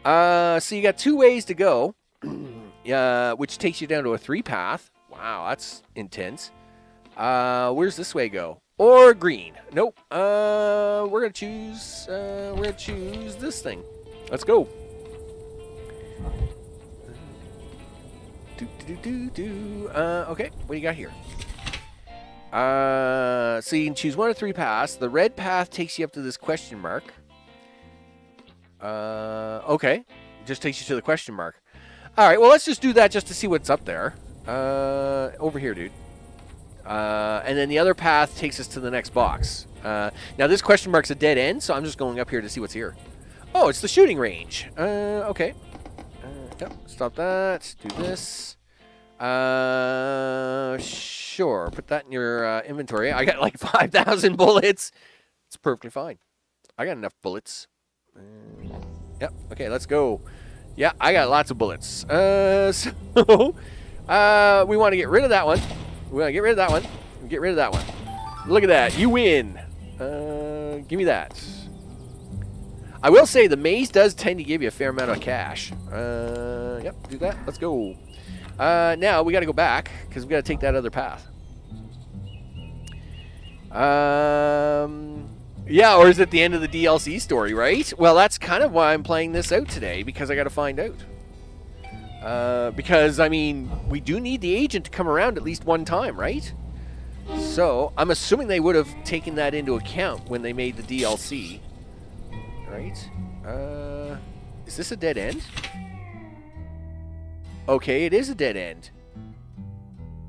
S1: So you got 2 ways to go, which takes you down to a 3-path. Wow, that's intense. Where's this way go? Or green? Nope. We're gonna choose this thing. Let's go. Okay, what do you got here? So you can choose 1 of 3 paths. The red path takes you up to this question mark. Okay, just takes you to the question mark. All right, well, let's just do that just to see what's up there. Over here, dude. And then the other path takes us to the next box. Now, this question mark's a dead end, so I'm just going up here to see what's here. Oh, it's the shooting range. Okay. Yep, stop that. Do this. Sure. Put that in your inventory. I got like 5,000 bullets. It's perfectly fine. I got enough bullets. Yep. Okay, let's go. Yeah, I got lots of bullets. So we want to get rid of that one. We want to get rid of that one. Get rid of that one. Look at that. You win. Give me that. I will say the maze does tend to give you a fair amount of cash. Yep, do that. Let's go. Now we got to go back because we got to take that other path. Yeah, or is it the end of the DLC story, right? Well, that's kind of why I'm playing this out today, because I got to find out. Because, I mean, we do need the agent to come around at least one time, right? So, I'm assuming they would have taken that into account when they made the DLC. Right? Is this a dead end? Okay, it is a dead end.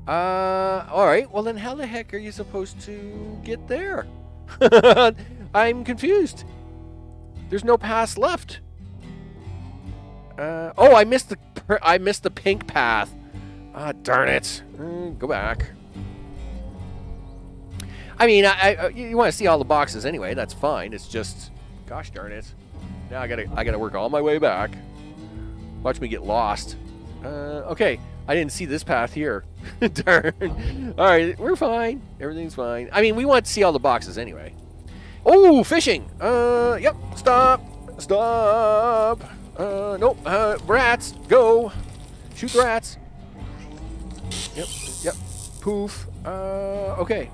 S1: Alright, well then how the heck are you supposed to get there? I'm confused. There's no paths left. Oh, I missed the pink path. Ah, darn it. Go back. I mean, you want to see all the boxes anyway. That's fine. It's just, gosh darn it. Now I gotta work all my way back. Watch me get lost. Okay, I didn't see this path here. Darn. All right, we're fine. Everything's fine. I mean, we want to see all the boxes anyway. Oh, fishing. Yep. Stop. Nope. Rats. Go. Shoot the rats. Yep. Poof. Okay.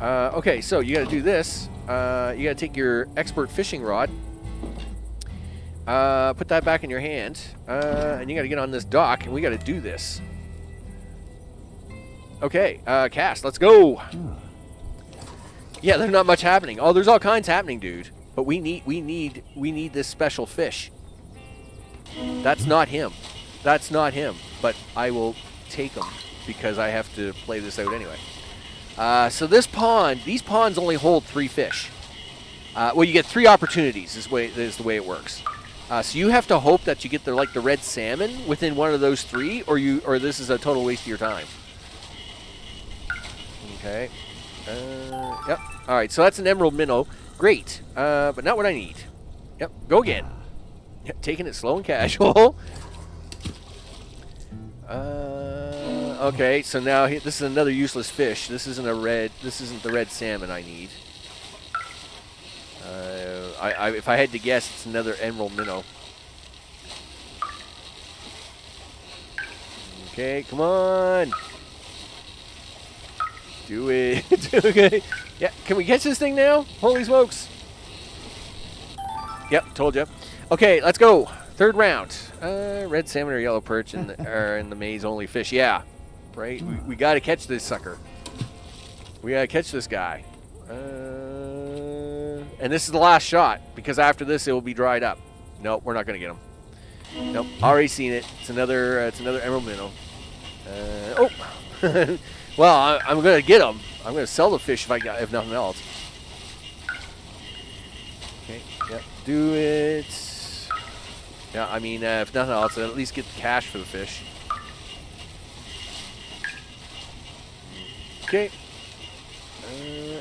S1: Okay, so you got to do this. You got to take your expert fishing rod. Put that back in your hand. And you got to get on this dock, and we got to do this. Okay. Cast. Let's go. Yeah, there's not much happening. Oh, there's all kinds happening, dude. But we need this special fish. That's not him. But I will take him because I have to play this out anyway. So these ponds only hold 3 fish. Well, you get 3 opportunities. Is the way it works. So you have to hope that you get the red salmon within one of those 3, or this is a total waste of your time. Okay. Yep. All right. So that's an emerald minnow. Great. But not what I need. Yep. Go again. Yep, taking it slow and casual. Okay. So now this is another useless fish. This isn't the red salmon I need. If I had to guess, it's another emerald minnow. Okay, come on. Do it. Okay. Yeah, can we catch this thing now? Holy smokes. Yep, told you. Okay, let's go. Third round. Red salmon or yellow perch are in the maze only fish. Yeah, right? We got to catch this sucker. We got to catch this guy. And this is the last shot, because after this it will be dried up. Nope, we're not going to get him. Nope, already seen it. It's another emerald minnow. Oh! Well, I'm going to get him. I'm going to sell the fish if nothing else. Okay, yep, do it. Yeah, I mean, if nothing else, I'll at least get the cash for the fish. Okay.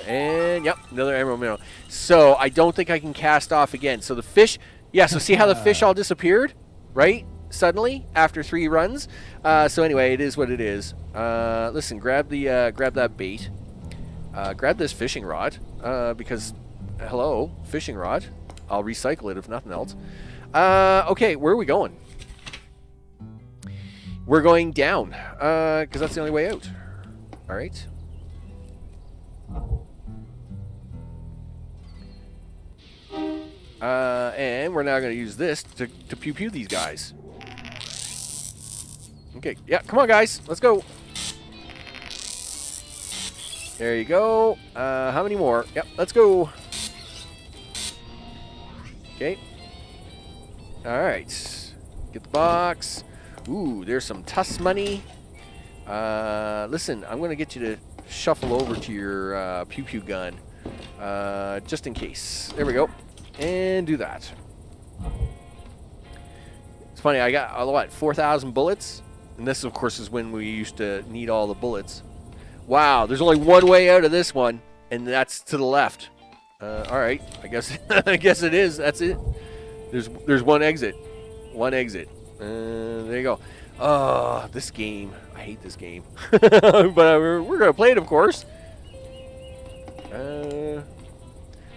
S1: And, yep, another emerald minnow. So, I don't think I can cast off again. So, the fish... Yeah, so see how the fish all disappeared? Right? Suddenly, after 3 runs. So, anyway, it is what it is. Listen, grab that bait. Grab this fishing rod. Because, hello, fishing rod. I'll recycle it if nothing else. Okay, where are we going? We're going down. Because that's the only way out. Alright. And we're now going to use this to pew-pew these guys. Okay, yeah, come on, guys. Let's go. There you go. How many more? Yep, let's go. Okay. All right. Get the box. Ooh, there's some tuss money. Listen, I'm going to get you to shuffle over to your pew-pew gun. Just in case. There we go. And do that. It's funny, I got, what, 4,000 bullets? And this, of course, is when we used to need all the bullets. Wow, there's only one way out of this one, and that's to the left. All right, I guess I guess it is. That's it. There's one exit. One exit. There you go. Oh, this game. I hate this game. But we're going to play it, of course.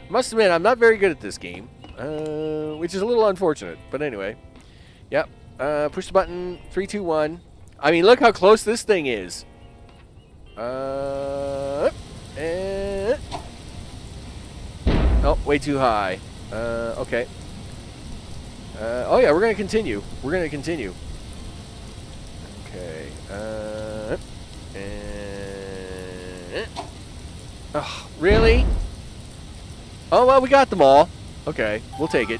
S1: Must admit, I'm not very good at this game, which is a little unfortunate. But anyway, yep. Push the button. 3, 2, 1. I mean, look how close this thing is. Oh, way too high. Okay. Oh yeah, we're gonna continue. We're gonna continue. Okay. Oh, really? Oh, well, we got them all. Okay, we'll take it.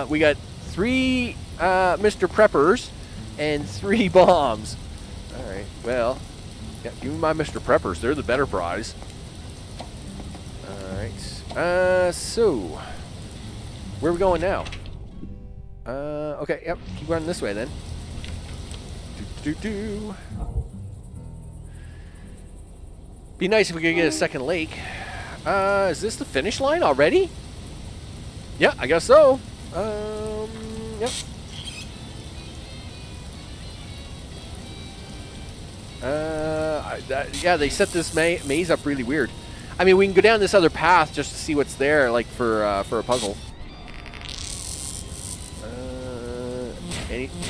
S1: We got 3 Mr. Preppers and 3 bombs. All right, well, yeah, give me my Mr. Preppers. They're the better prize. All right. So, where are we going now? Okay, yep, keep running this way then. Be nice if we could get a second lake. Is this the finish line already? Yeah, I guess so. Yep. Yeah, they set this maze up really weird. I mean, we can go down this other path just to see what's there, like for a puzzle.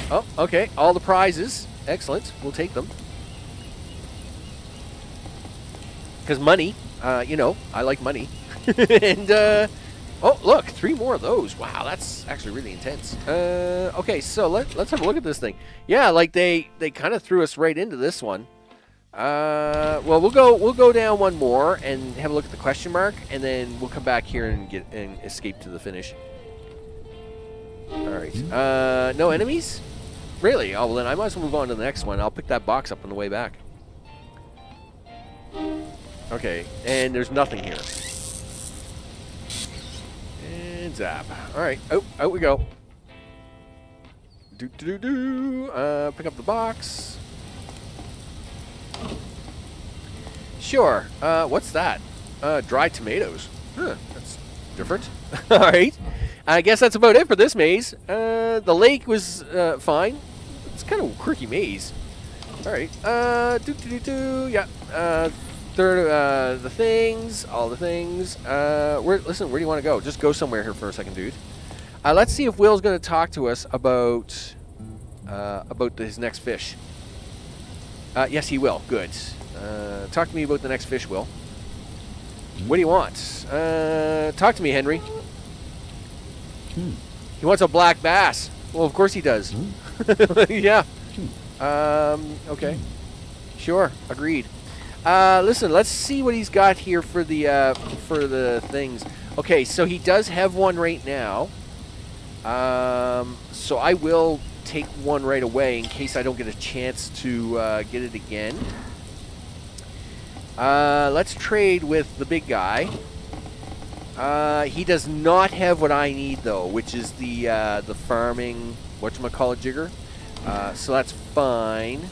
S1: Oh, okay. All the prizes. Excellent. We'll take them. Because money, you know, I like money. And, oh, look, 3 more of those. Wow, that's actually really intense. Okay, so let's have a look at this thing. Yeah, like they kind of threw us right into this one. Well, we'll go down one more and have a look at the question mark, and then we'll come back here and escape to the finish. All right. No enemies? Really? Oh, well, then I might as well move on to the next one. I'll pick that box up on the way back. Okay, and there's nothing here. And zap. All right, out we go. Pick up the box. Sure. What's that? Dried tomatoes. Huh, that's different. All right. I guess that's about it for this maze. The lake was fine. It's kind of a quirky maze. All right. Yeah. The things, all the things. Listen, where do you want to go? Just go somewhere here for a second, dude. Let's see if Will's going to talk to us about about his next fish. Yes, he will. Good. Talk to me about the next fish, Will. What do you want? Talk to me, Henry. He wants a black bass. Well, of course he does. Yeah. Okay. Sure. Agreed. Listen, let's see what he's got here for the things. Okay, so he does have one right now. So I will take one right away in case I don't get a chance to get it again. Let's trade with the big guy. He does not have what I need though, which is the farming whatchamacallit jigger. So that's fine.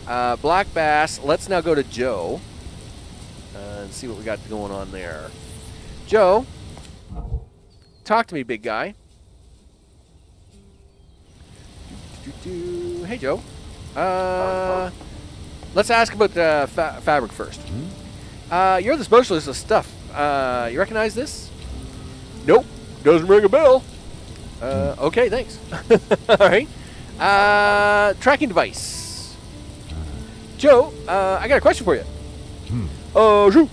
S1: Black bass. Let's now go to Joe and see what we got going on there. Joe, talk to me, big guy. Hey, Joe. Let's ask about the fabric first. You're the specialist of stuff. You recognize this? Nope. Doesn't ring a bell. Okay, thanks. All right. Tracking device. Joe, I got a question for you. Shoot.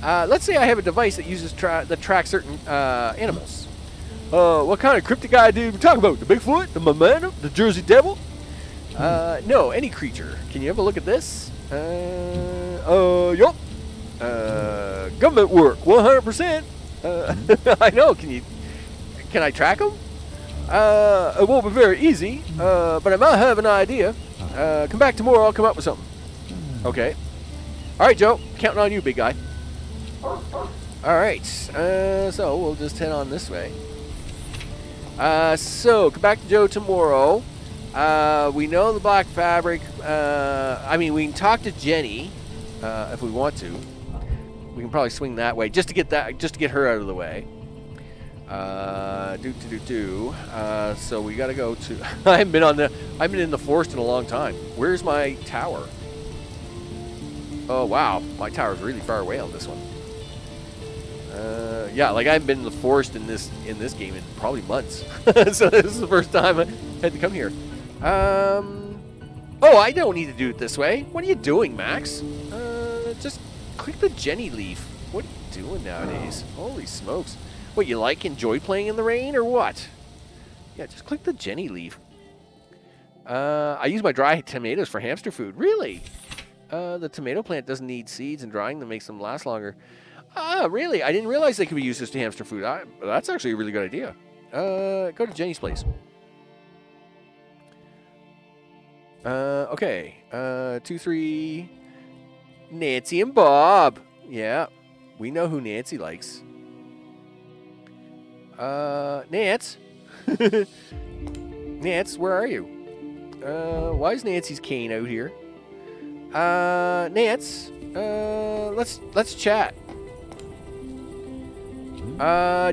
S1: Let's say I have a device that uses that tracks certain animals. What kind of cryptic guy do we talk about? The Bigfoot? The Momentum? The Jersey Devil? No, any creature. Can you have a look at this? Yup. Government work, 100%. I know. Can I track them? It won't be very easy, but I might have an idea. Come back tomorrow. I'll come up with something. Okay. All right, Joe. Counting on you, big guy. All right. So we'll just head on this way. So come back to Joe tomorrow. We know the black fabric. I mean, we can talk to Jenny if we want to. We can probably swing that way just to get her out of the way. So we gotta go to. I haven't been in the forest in a long time. Where's my tower? Oh wow, my tower's really far away on this one. Yeah, like I haven't been in the forest in this game in probably months. So this is the first time I had to come here. Oh, I don't need to do it this way. What are you doing, Max? Just click the Jenny leaf. What are you doing nowadays? Holy smokes. What, you enjoy playing in the rain or what? Yeah, just click the Jenny leaf. I use my dry tomatoes for hamster food. Really? The tomato plant doesn't need seeds and drying them makes them last longer. Really? I didn't realize they could be used as hamster food. That's actually a really good idea. Go to Jenny's place. Okay. 2, 3. Nancy and Bob. Yeah. We know who Nancy likes. Nance? Nance, where are you? Why is Nancy's cane out here? Nance? Let's chat.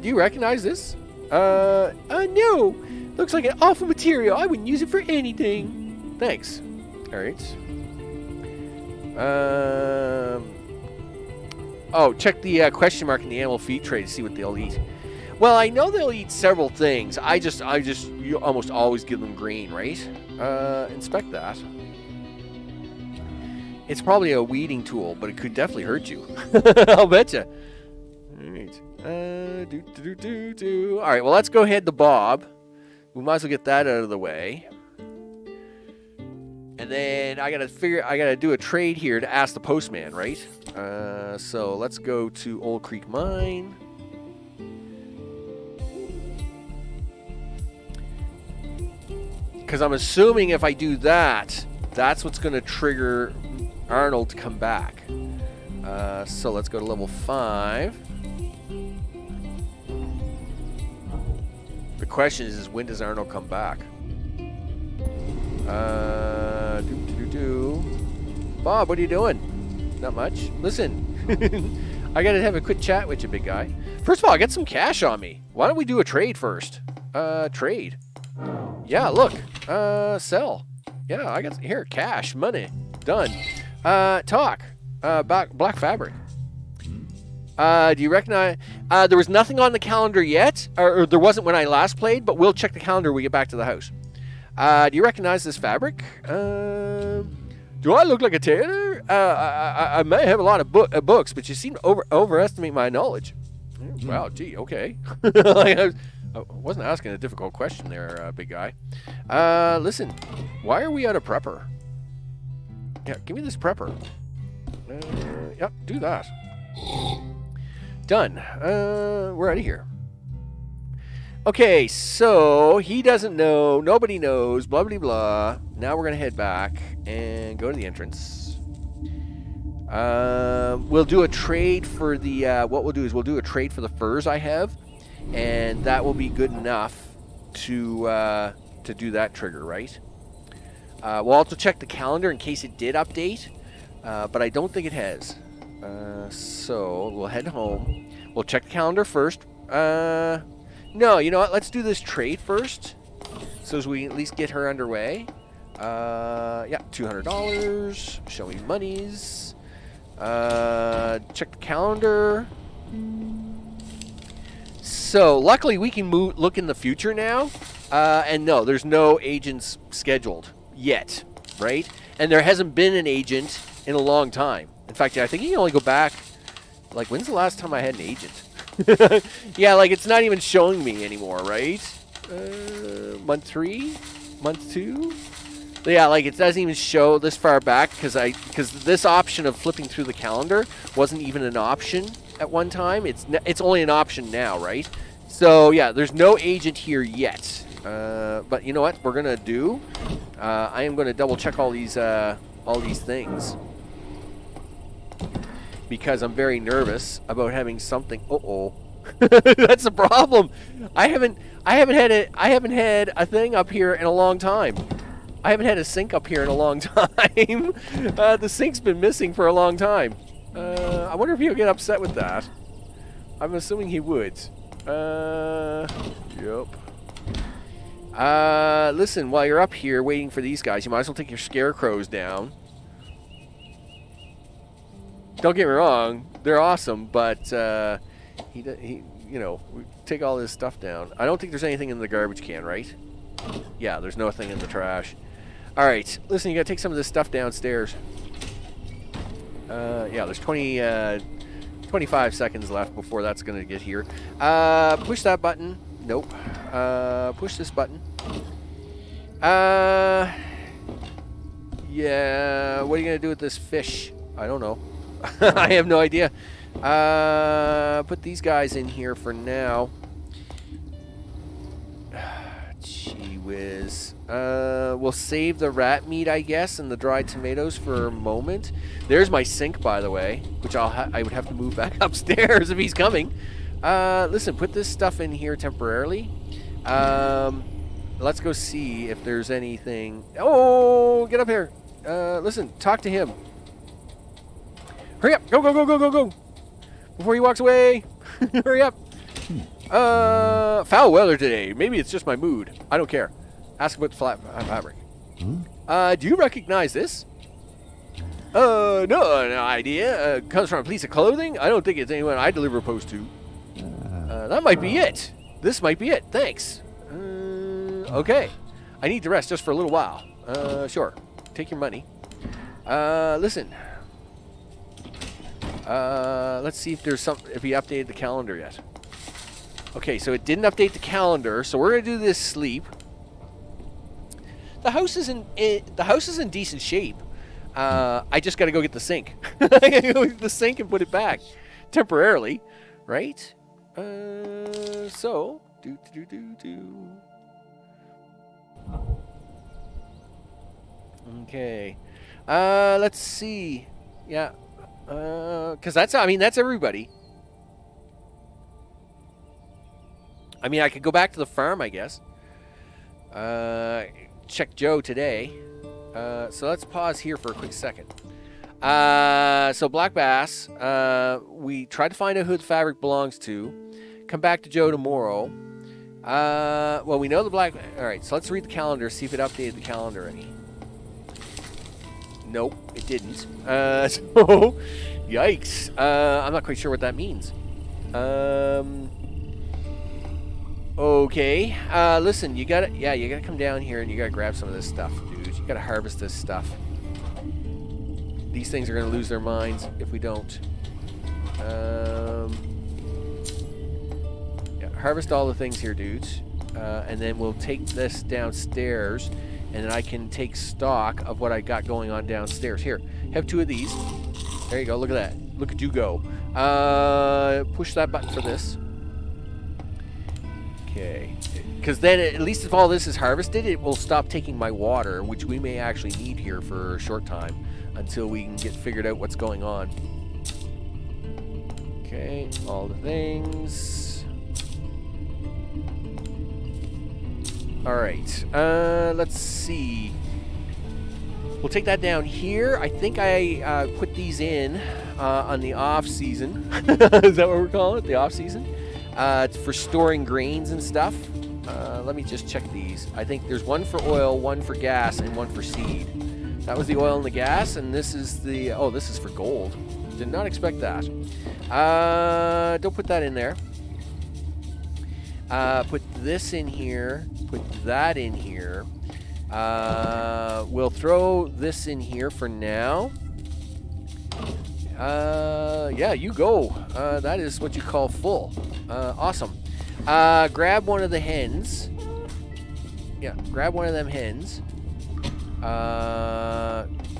S1: Do you recognize this? No. Looks like an awful material. I wouldn't use it for anything. Thanks. All right. Oh, check the question mark in the animal feed tray to see what they'll eat. Well, I know they'll eat several things. You almost always give them green, right? Inspect that. It's probably a weeding tool, but it could definitely hurt you. I'll betcha. All right. All right, well, let's go ahead to Bob. We might as well get that out of the way. And then I gotta do a trade here to ask the postman, right? So let's go to Old Creek Mine. Because I'm assuming if I do that, that's what's going to trigger Arnold to come back. So let's go to level 5. The question is when does Arnold come back? Bob, what are you doing? Not much. Listen, I got to have a quick chat with you, big guy. First of all, I got some cash on me. Why don't we do a trade first? Trade. Yeah, look. Sell. Yeah, I got here. Cash, money. Done. Talk. Black fabric. Do you recognize? There was nothing on the calendar yet, or there wasn't when I last played, but we'll check the calendar when we get back to the house. Do you recognize this fabric? Do I look like a tailor? I may have a lot of books, but you seem to overestimate my knowledge. Wow, gee, okay. I wasn't asking a difficult question there, big guy. Listen, why are we out of prepper? Yeah, give me this prepper. Yep, do that. Done. We're out of here. Okay, so he doesn't know, nobody knows, blah, blah, blah. Now we're going to head back and go to the entrance. We'll do a trade for the, what we'll do is we'll do a trade for the furs I have, and that will be good enough to do that trigger, right? We'll also check the calendar in case it did update, but I don't think it has. So we'll head home. We'll check the calendar first. No, you know what? Let's do this trade first, so as we at least get her underway. Yeah, $200. Show me monies. Check the calendar. So luckily we can look in the future now. And no, there's no agents scheduled yet, right? And there hasn't been an agent in a long time. In fact, I think you can only go back. Like, when's the last time I had an agent? Yeah, like it's not even showing me anymore, right? Month 3, month 2. Yeah, like it doesn't even show this far back because this option of flipping through the calendar wasn't even an option at one time. It's only an option now, right? So yeah, there's no agent here yet. But you know what we're gonna do? I am gonna double check all these things, because I'm very nervous about having something. That's the problem. I haven't had a thing up here in a long time. I haven't had a sink up here in a long time. The sink's been missing for a long time. I wonder if he'll get upset with that. I'm assuming he would. Yep. Listen, while you're up here waiting for these guys, you might as well take your scarecrows down. Don't get me wrong, they're awesome, but he you know, take all this stuff down. I don't think there's anything in the garbage can, right? Yeah, there's nothing in the trash. All right, listen, you gotta take some of this stuff downstairs. Yeah, there's 25 seconds left before that's gonna get here. Push that button. Nope. Push this button. Yeah, what are you gonna do with this fish? I don't know. I have no idea. Put these guys in here for now. Gee whiz. We'll save the rat meat, I guess, and the dried tomatoes for a moment. There's my sink, by the way, which I would have to move back upstairs if he's coming. Listen, put this stuff in here temporarily. Let's go see if there's anything. Oh, get up here. Listen, talk to him. Hurry up! Go, go, go, go, go, go! Before he walks away! Hurry up! Foul weather today. Maybe it's just my mood. I don't care. Ask about the flat fabric. Do you recognize this? No idea. Comes from a piece of clothing? I don't think it's anyone I deliver post to. That might be it. This might be it. Thanks. Okay. I need to rest just for a little while. Sure. Take your money. Listen. Let's see if there's if he updated the calendar yet. Okay, so it didn't update the calendar, so we're gonna do this sleep. The house is in decent shape. I just gotta go get the sink. I gotta go get the sink and put it back temporarily, right? So do. Okay. Let's see. Yeah. Because that's everybody. I mean, I could go back to the farm, I guess. Check Joe today. So let's pause here for a quick second. So Black Bass, we tried to find out who the fabric belongs to. Come back to Joe tomorrow. Well, we know the black. All right, so let's read the calendar, see if it updated the calendar any. Nope, it didn't. So, yikes. I'm not quite sure what that means. Okay. Listen, you gotta come down here and you gotta grab some of this stuff, dude. You gotta harvest this stuff. These things are gonna lose their minds if we don't. Yeah, harvest all the things here, dudes. And then we'll take this downstairs, and then I can take stock of what I got going on downstairs. Here, have 2 of these. There you go. Look at that. Look at you go. Push that button for this. Okay. Because then, at least if all this is harvested, it will stop taking my water, which we may actually need here for a short time until we can get figured out what's going on. Okay, all the things. All right. Let's see. We'll take that down here. I think I put these in on the off season. Is that what we're calling it? The off season? It's for storing grains and stuff. Let me just check these. I think there's one for oil, one for gas, and one for seed. That was the oil and the gas, and this is the... Oh, this is for gold. Did not expect that. Don't put that in there. Put this in here. Put that in here. We'll throw this in here for now. Yeah, you go. That is what you call full. Awesome. Grab one of the hens. Yeah, grab one of them hens.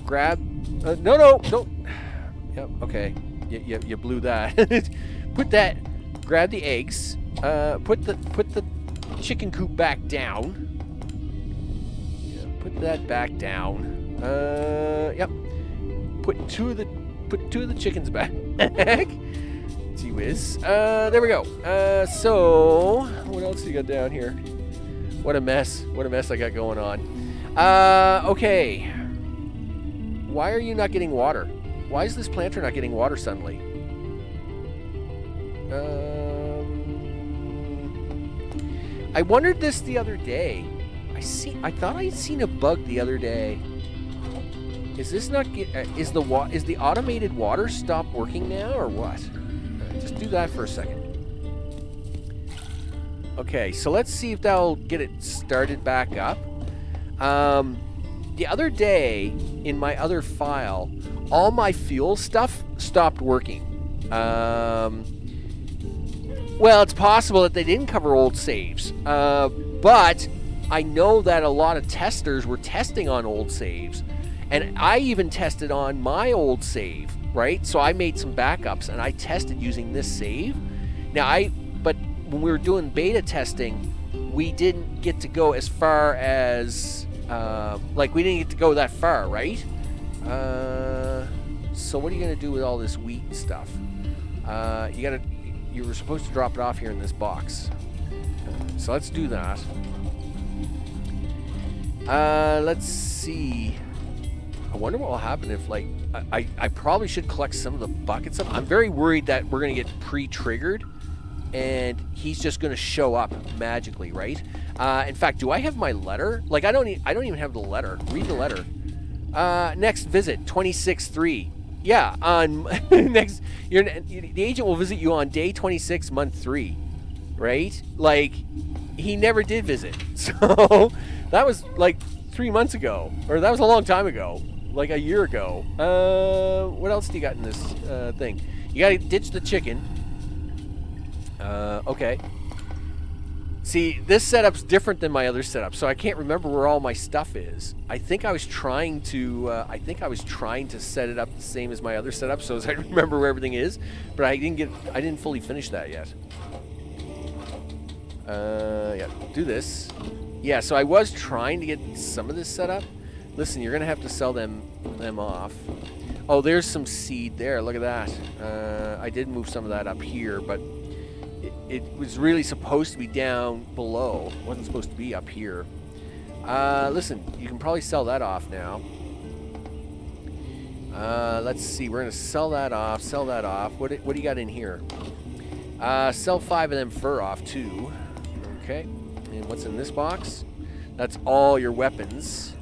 S1: Grab... no. Yep, okay. You blew that. Put that... Grab the eggs. Put the chicken coop back down. Yeah, put that back down. Yep. Put two of the chickens back. Gee whiz. There we go. So what else do you got down here? What a mess. What a mess I got going on. Okay. Why are you not getting water? Why is this planter not getting water suddenly? I wondered this the other day. I thought I'd seen a bug the other day. Is this not is the automated water stop working now or what? Just do that for a second. Okay, so let's see if that'll get it started back up. The other day in my other file, all my fuel stuff stopped working. Well, it's possible that they didn't cover old saves, but I know that a lot of testers were testing on old saves, and I even tested on my old save, right? So I made some backups, and I tested using this save. But when we were doing beta testing, we didn't get to go as far as, we didn't get to go that far, right? So what are you going to do with all this wheat and stuff? You were supposed to drop it off here in this box. So let's do that. Let's see. I wonder what will happen if, I probably should collect some of the buckets up. I'm very worried that we're going to get pre-triggered and he's just going to show up magically, right? In fact, do I have my letter? I don't even have the letter. Read the letter. Next visit, 26-3. Yeah, on next, the agent will visit you on day 26, month 3, right? He never did visit. So that was 3 months ago, or that was a long time ago, a year ago. What else do you got in this thing? You gotta ditch the chicken. Okay. See, this setup's different than my other setup, so I can't remember where all my stuff is. I think I was trying to set it up the same as my other setup, so as I remember where everything is, but I didn't fully finish that yet. Yeah, do this. Yeah, so I was trying to get some of this set up. Listen, you're gonna have to sell them off. Oh, there's some seed there. Look at that. I did move some of that up here, but it was really supposed to be down below. It wasn't supposed to be up here. Listen, you can probably sell that off now. Let's see. We're going to sell that off. Sell that off. What do you got in here? Sell 5 of them fur off, too. Okay. And what's in this box? That's all your weapons.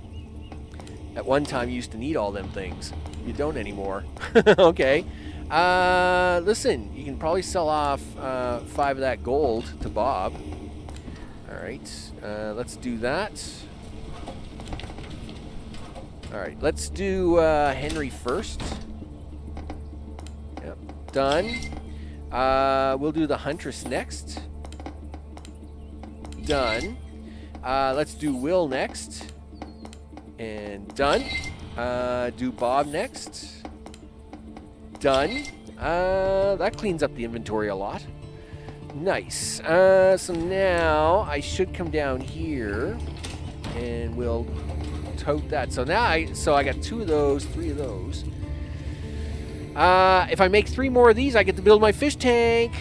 S1: At one time, you used to need all them things. You don't anymore. Okay. Listen, you can probably sell off 5 of that gold to Bob. All right, let's do that. All right, let's do Henry first. Yep, done. We'll do the Huntress next. Done. Let's do Will next. And done. Do Bob next. Done. That cleans up the inventory a lot. Nice. So now I should come down here and we'll tote that. So now I got 2 of those, 3 of those. If I make 3 more of these, I get to build my fish tank.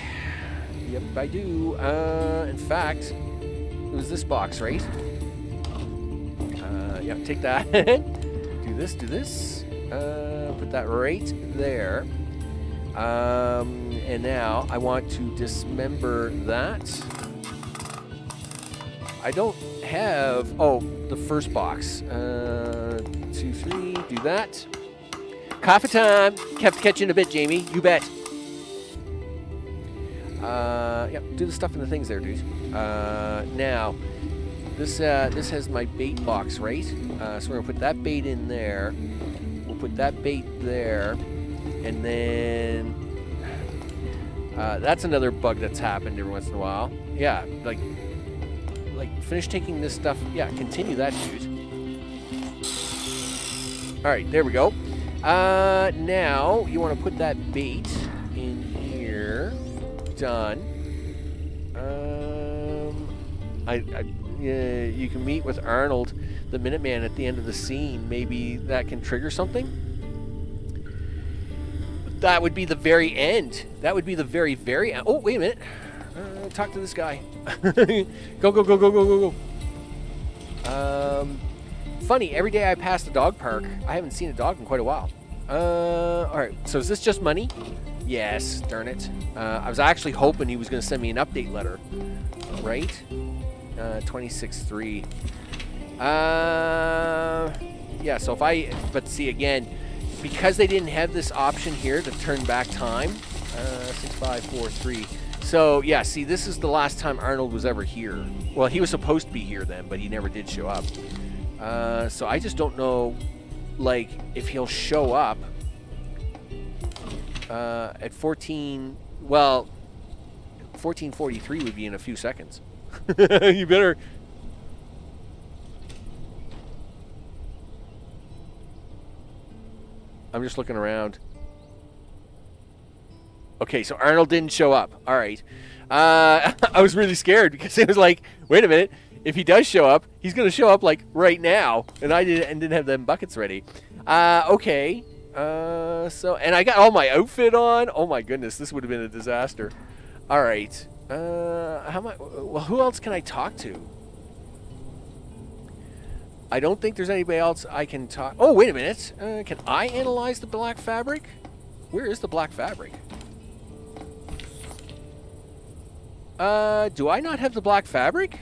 S1: Yep, I do. In fact, it was this box, right? Yep, take that. Do this, do this. Put that right there. And now I want to dismember that. I don't have... Oh, the first box. 2, 3, do that. Coffee time. Catch you in a bit, Jamie. You bet. Yep, do the stuff in the things there, dude. Now, this has my bait box, right? So we're going to put that bait in there. We'll put that bait there. And then... that's another bug that's happened every once in a while. Yeah, like finish taking this stuff. Yeah, continue that, dude. All right, there we go. Now you want to put that bait in here. Done. You can meet with Arnold, the Minuteman, at the end of the scene. Maybe that can trigger something. That would be the very end. That would be the very, very end. Oh, wait a minute. Talk to this guy. Go, go, go, go, go, go, go. Funny, every day I pass the dog park, I haven't seen a dog in quite a while. Alright, so is this just money? Yes, darn it. I was actually hoping he was going to send me an update letter. Right? 26.3. Yeah, so if I... But see, again... Because they didn't have this option here to turn back time, 6543. So yeah, see, this is the last time Arnold was ever here. Well, he was supposed to be here then, but he never did show up. So I just don't know, like, if he'll show up at 14. Well, 1443 would be in a few seconds. You better. I'm just looking around. Okay, so Arnold didn't show up. All right. I was really scared because it was like, wait a minute. If he does show up, he's going to show up like right now. And I didn't have them buckets ready. Okay. And I got all my outfit on. Oh my goodness, this would have been a disaster. All right. Well, who else can I talk to? I don't think there's anybody else I can talk... Oh, wait a minute. Can I analyze the black fabric? Where is the black fabric? Do I not have the black fabric?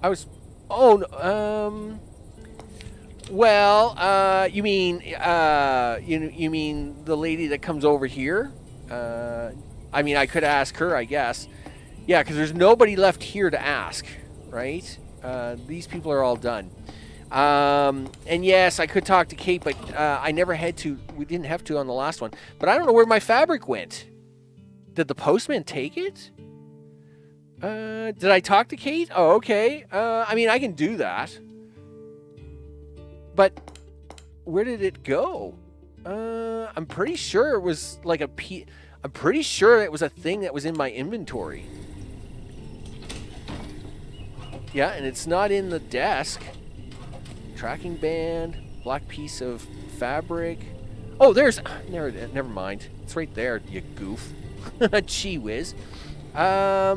S1: I was... Oh, no, well, you mean... you mean the lady that comes over here? I mean, I could ask her, I guess. Yeah, because there's nobody left here to ask, right? These people are all done. And yes, I could talk to Kate, but I never had to. We didn't have to on the last one. But I don't know where my fabric went. Did the postman take it? Did I talk to Kate? Oh, okay. I mean, I can do that. But where did it go? I'm pretty sure it was like I'm pretty sure it was a thing that was in my inventory. Yeah, and it's not in the desk. Tracking band, black piece of fabric. Oh, there's... Never mind. It's right there, you goof. Gee whiz. Yeah,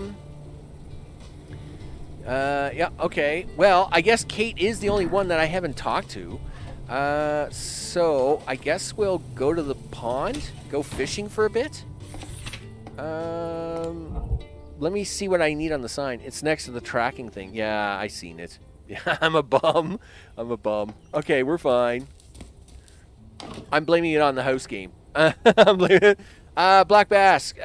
S1: okay. Well, I guess Kate is the only one that I haven't talked to. So, I guess we'll go to the pond, go fishing for a bit. Let me see what I need on the sign. It's next to the tracking thing. Yeah, I seen it. Yeah, I'm a bum. Okay, we're fine. I'm blaming it on the house game. I'm blaming it. Black bass.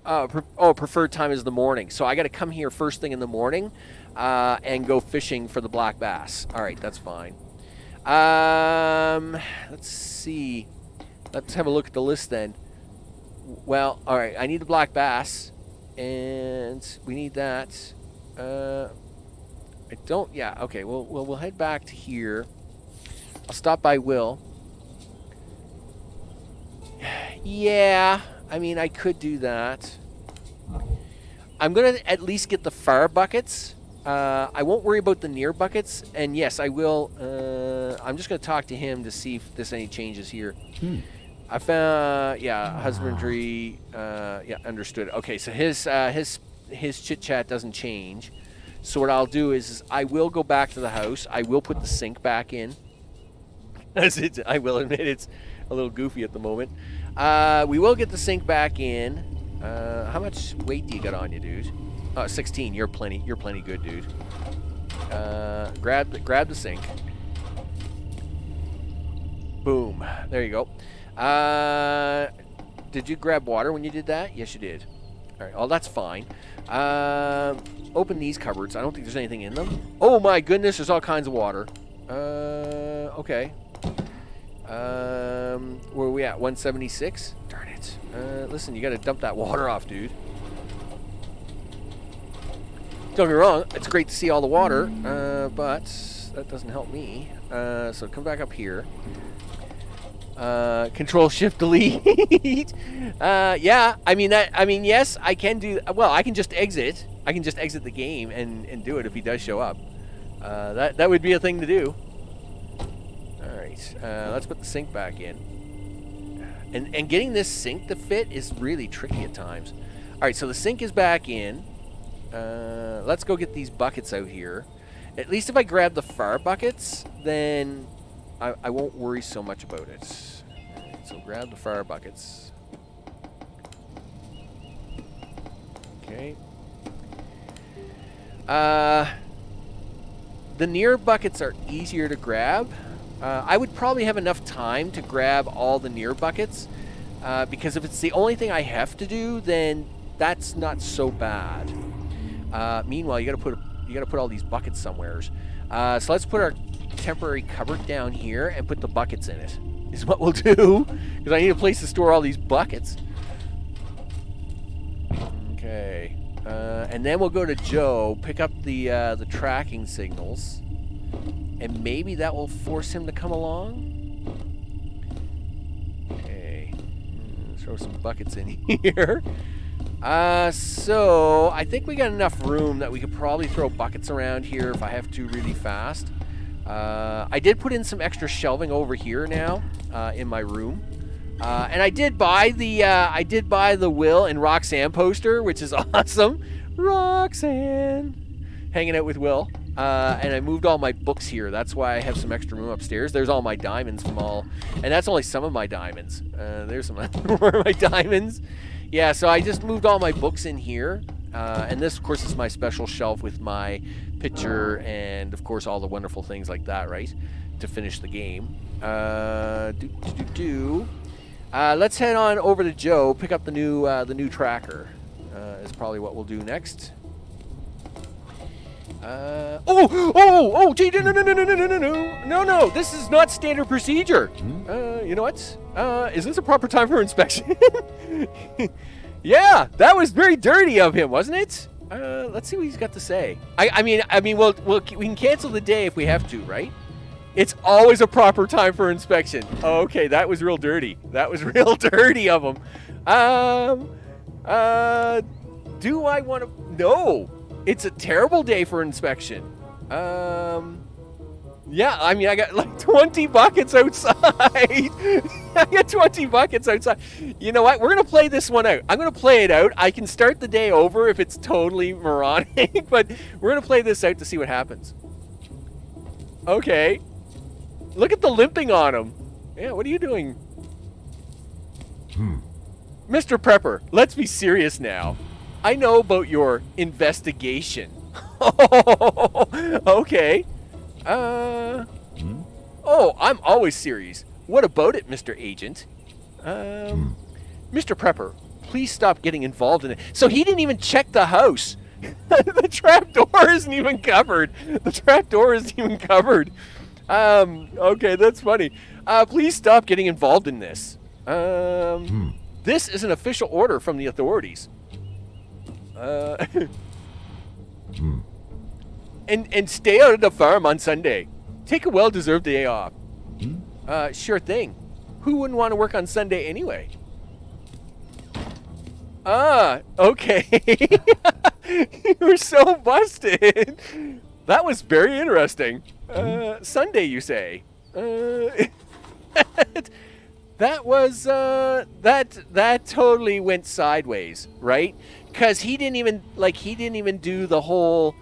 S1: Preferred time is the morning. So I got to come here first thing in the morning and go fishing for the black bass. All right, that's fine. Let's see. Let's have a look at the list then. Well, all right, I need the black bass, and we need that. I don't. Yeah. Okay. Well, we'll head back to here. I'll stop by Will. Yeah. I mean, I could do that. I'm gonna at least get the far buckets. I won't worry about the near buckets. And yes, I will. I'm just gonna talk to him to see if there's any changes here. I found. Yeah. Husbandry. Yeah. Understood. Okay. So his chit chat doesn't change. So what I'll do is I will go back to the house. I will put the sink back in. I will admit it's a little goofy at the moment. We will get the sink back in. How much weight do you got on you, dude? 16. You're plenty good, dude. Grab the sink. Boom. There you go. Did you grab water when you did that? Yes, you did. All right. Oh, that's fine. Open these cupboards. I don't think there's anything in them. Oh my goodness, there's all kinds of water. Okay. Where are we at? 176? Darn it. Listen, you gotta dump that water off, dude. Don't get me wrong, it's great to see all the water, but that doesn't help me. So come back up here. Control Shift Delete. Yeah, I mean, yes, I can do. Well, I can just exit. I can just exit the game and do it if he does show up. That would be a thing to do. All right, let's put the sink back in. And getting this sink to fit is really tricky at times. All right, so the sink is back in. Let's go get these buckets out here. At least if I grab the far buckets, then I won't worry so much about it. Right, so grab the fire buckets. Okay. The near buckets are easier to grab. I would probably have enough time to grab all the near buckets, because if it's the only thing I have to do, then that's not so bad. Meanwhile, you gotta put all these buckets somewhere. So let's put our temporary cupboard down here and put the buckets in it. Is what we'll do, because I need a place to store all these buckets. Okay, and then we'll go to Joe, pick up the tracking signals, and maybe that will force him to come along. Okay, throw some buckets in here. So I think we got enough room that we could probably throw buckets around here if I have to really fast. I did put in some extra shelving over here now in my room, and I did buy the Will and Roxanne poster, which is awesome. Roxanne hanging out with Will, and I moved all my books here. That's why I have some extra room upstairs. There's all my diamonds from all, and that's only some of my diamonds. There's some more of my diamonds. Yeah, so I just moved all my books in here, and this, of course, is my special shelf with my picture and, of course, all the wonderful things like that, right, to finish the game. Let's head on over to Joe, pick up the new tracker. Is probably what we'll do next. Gee, no, this is not standard procedure. You know what? Is this a proper time for inspection? Yeah, that was very dirty of him, wasn't it? Let's see what he's got to say. I mean, we can cancel the day if we have to, right? It's always a proper time for inspection. Oh, okay, that was real dirty. That was real dirty of him. Do I want to? No, it's a terrible day for inspection. Yeah, I mean, I got like 20 buckets outside. I got 20 buckets outside. You know what? We're going to play this one out. I'm going to play it out. I can start the day over if it's totally moronic, but we're going to play this out to see what happens. Okay. Look at the limping on him. Yeah, what are you doing? Mr. Prepper, let's be serious now. I know about your investigation. Okay. Oh, I'm always serious. What about it, Mr. Agent? Mr. Prepper, please stop getting involved in it. So he didn't even check the house. The trap door isn't even covered. Okay, that's funny. Please stop getting involved in this. This is an official order from the authorities. And stay out of the farm on Sunday. Take a well-deserved day off. Sure thing. Who wouldn't want to work on Sunday anyway? Okay. You were so busted. That was very interesting. Sunday, you say? That was that totally went sideways, right? Because he didn't even do the whole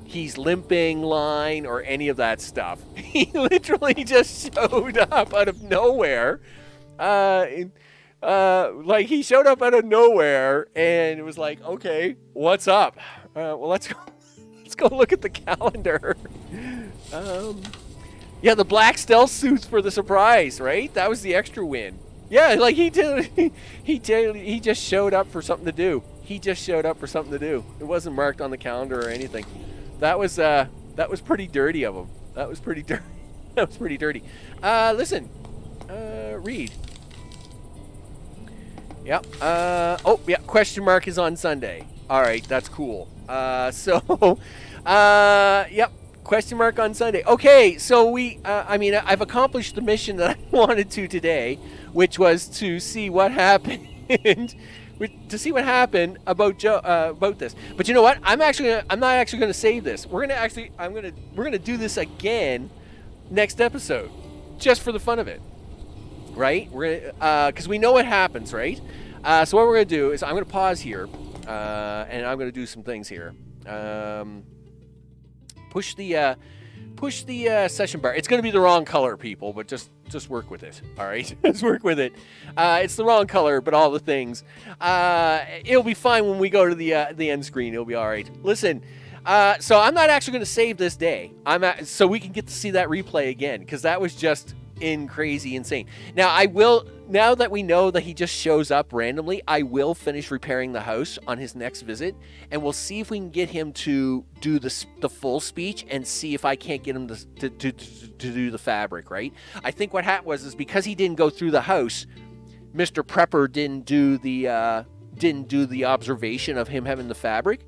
S1: he's limping line or any of that stuff. He literally just showed up out of nowhere. He showed up out of nowhere, and it was like, okay, what's up? Well, let's go look at the calendar. Yeah, the black stealth suits for the surprise, right? That was the extra win. Yeah, like he just showed up for something to do. It wasn't marked on the calendar or anything. That was pretty dirty of him. That was pretty dirty. Listen, read. Yep. Question mark is on Sunday. All right, that's cool. Yep. Question mark on Sunday. Okay, so I've accomplished the mission that I wanted to today, which was to see what happened. About this. But you know what? I'm not actually going to save this. We're gonna do this again next episode, just for the fun of it. Right? We're gonna, because we know what happens, right? So what we're gonna do is I'm gonna pause here, and I'm gonna do some things here. Push the session bar. It's gonna be the wrong color, people, but just work with it. All right, just work with it. It's the wrong color, but all the things. It'll be fine when we go to the end screen. It'll be all right. Listen. So I'm not actually gonna save this day. So we can get to see that replay again, because that was just crazy insane. Now that we know that he just shows up randomly, I will finish repairing the house on his next visit, and we'll see if we can get him to do the full speech, and see if I can't get him to do the fabric, right? I think what happened was because he didn't go through the house, Mr. Prepper didn't do the observation of him having the fabric.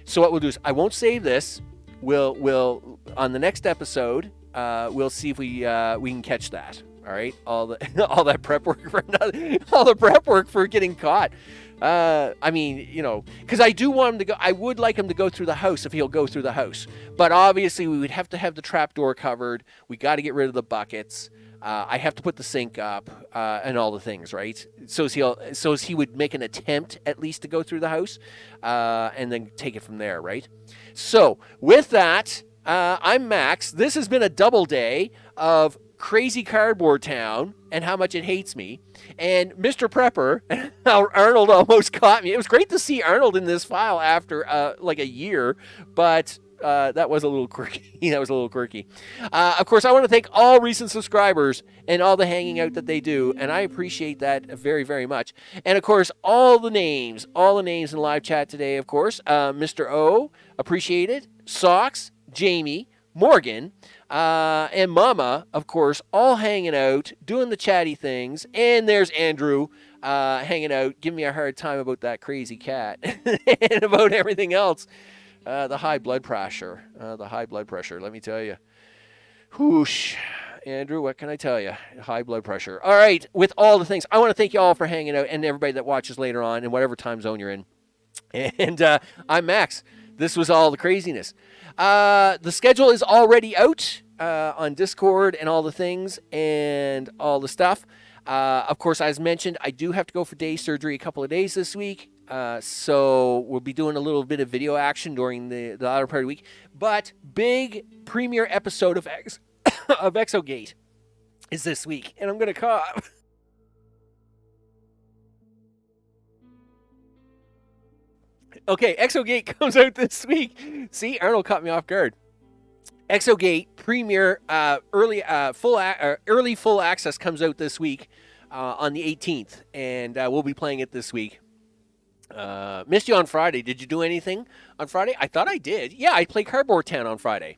S1: So what we'll do is I won't save this. We'll on the next episode, we'll see if we can catch that. All right, all that prep work for getting caught. Because I do want him to go. I would like him to go through the house if he'll go through the house. But obviously, we would have to have the trap door covered. We got to get rid of the buckets. I have to put the sink up and all the things, right? So as he would make an attempt at least to go through the house, and then take it from there, right? So with that. I'm Max. This has been a double day of crazy Cardboard Town and how much it hates me. And Mr. Prepper, how Arnold almost caught me. It was great to see Arnold in this file after like a year, but that was a little quirky. Of course, I want to thank all recent subscribers and all the hanging out that they do, and I appreciate that very, very much. And of course, all the names in live chat today, of course. Mr. O, appreciate it. Socks, Jamie, Morgan, and Mama, of course, all hanging out, doing the chatty things. And there's Andrew hanging out, giving me a hard time about that crazy cat and about everything else. The high blood pressure, let me tell you. Whoosh. Andrew, what can I tell you? High blood pressure. All right, with all the things, I want to thank you all for hanging out and everybody that watches later on in whatever time zone you're in. And I'm Max. This was all the craziness. The schedule is already out on Discord and all the things and all the stuff. Of course, as mentioned, I do have to go for day surgery a couple of days this week. So we'll be doing a little bit of video action during the latter part of the week. But big premiere episode of Exogate is this week. And I'm going to cough. Okay, Exogate comes out this week. See, Arnold caught me off guard. Exogate premiere early full access comes out this week. on the 18th, and we'll be playing it this week. Missed you on Friday. Did you do anything on Friday? I thought I did. Yeah, I played Carboard Town on Friday.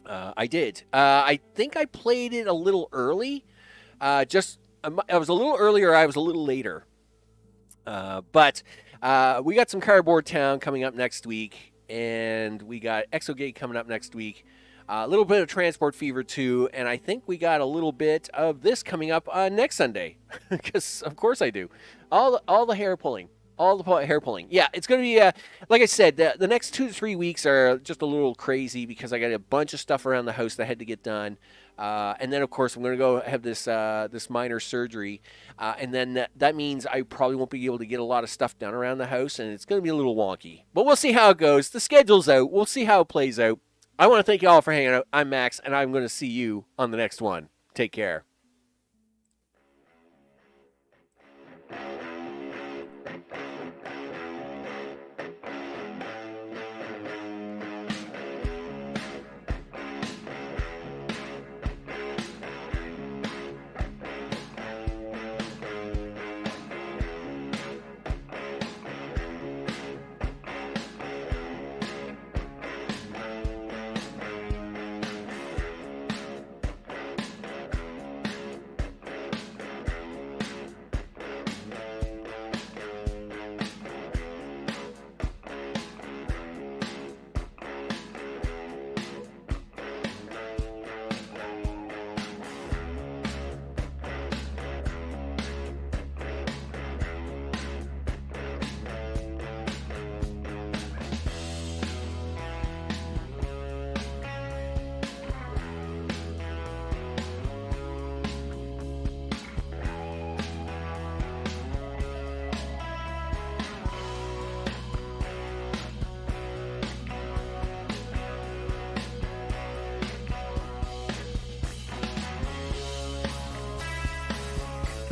S1: I did. I think I played it a little early. I was a little earlier. I was a little later. But we got some Carboard Town coming up next week, and we got Exogate coming up next week. A little bit of Transport Fever too, and I think we got a little bit of this coming up next Sunday, because of course I do. All the hair pulling. All the hair pulling. Yeah, it's going to be, like I said, the next 2 to 3 weeks are just a little crazy because I got a bunch of stuff around the house that I had to get done. And then, of course, I'm going to go have this minor surgery. And then that means I probably won't be able to get a lot of stuff done around the house, and it's going to be a little wonky. But we'll see how it goes. The schedule's out. We'll see how it plays out. I want to thank you all for hanging out. I'm Max, and I'm going to see you on the next one. Take care.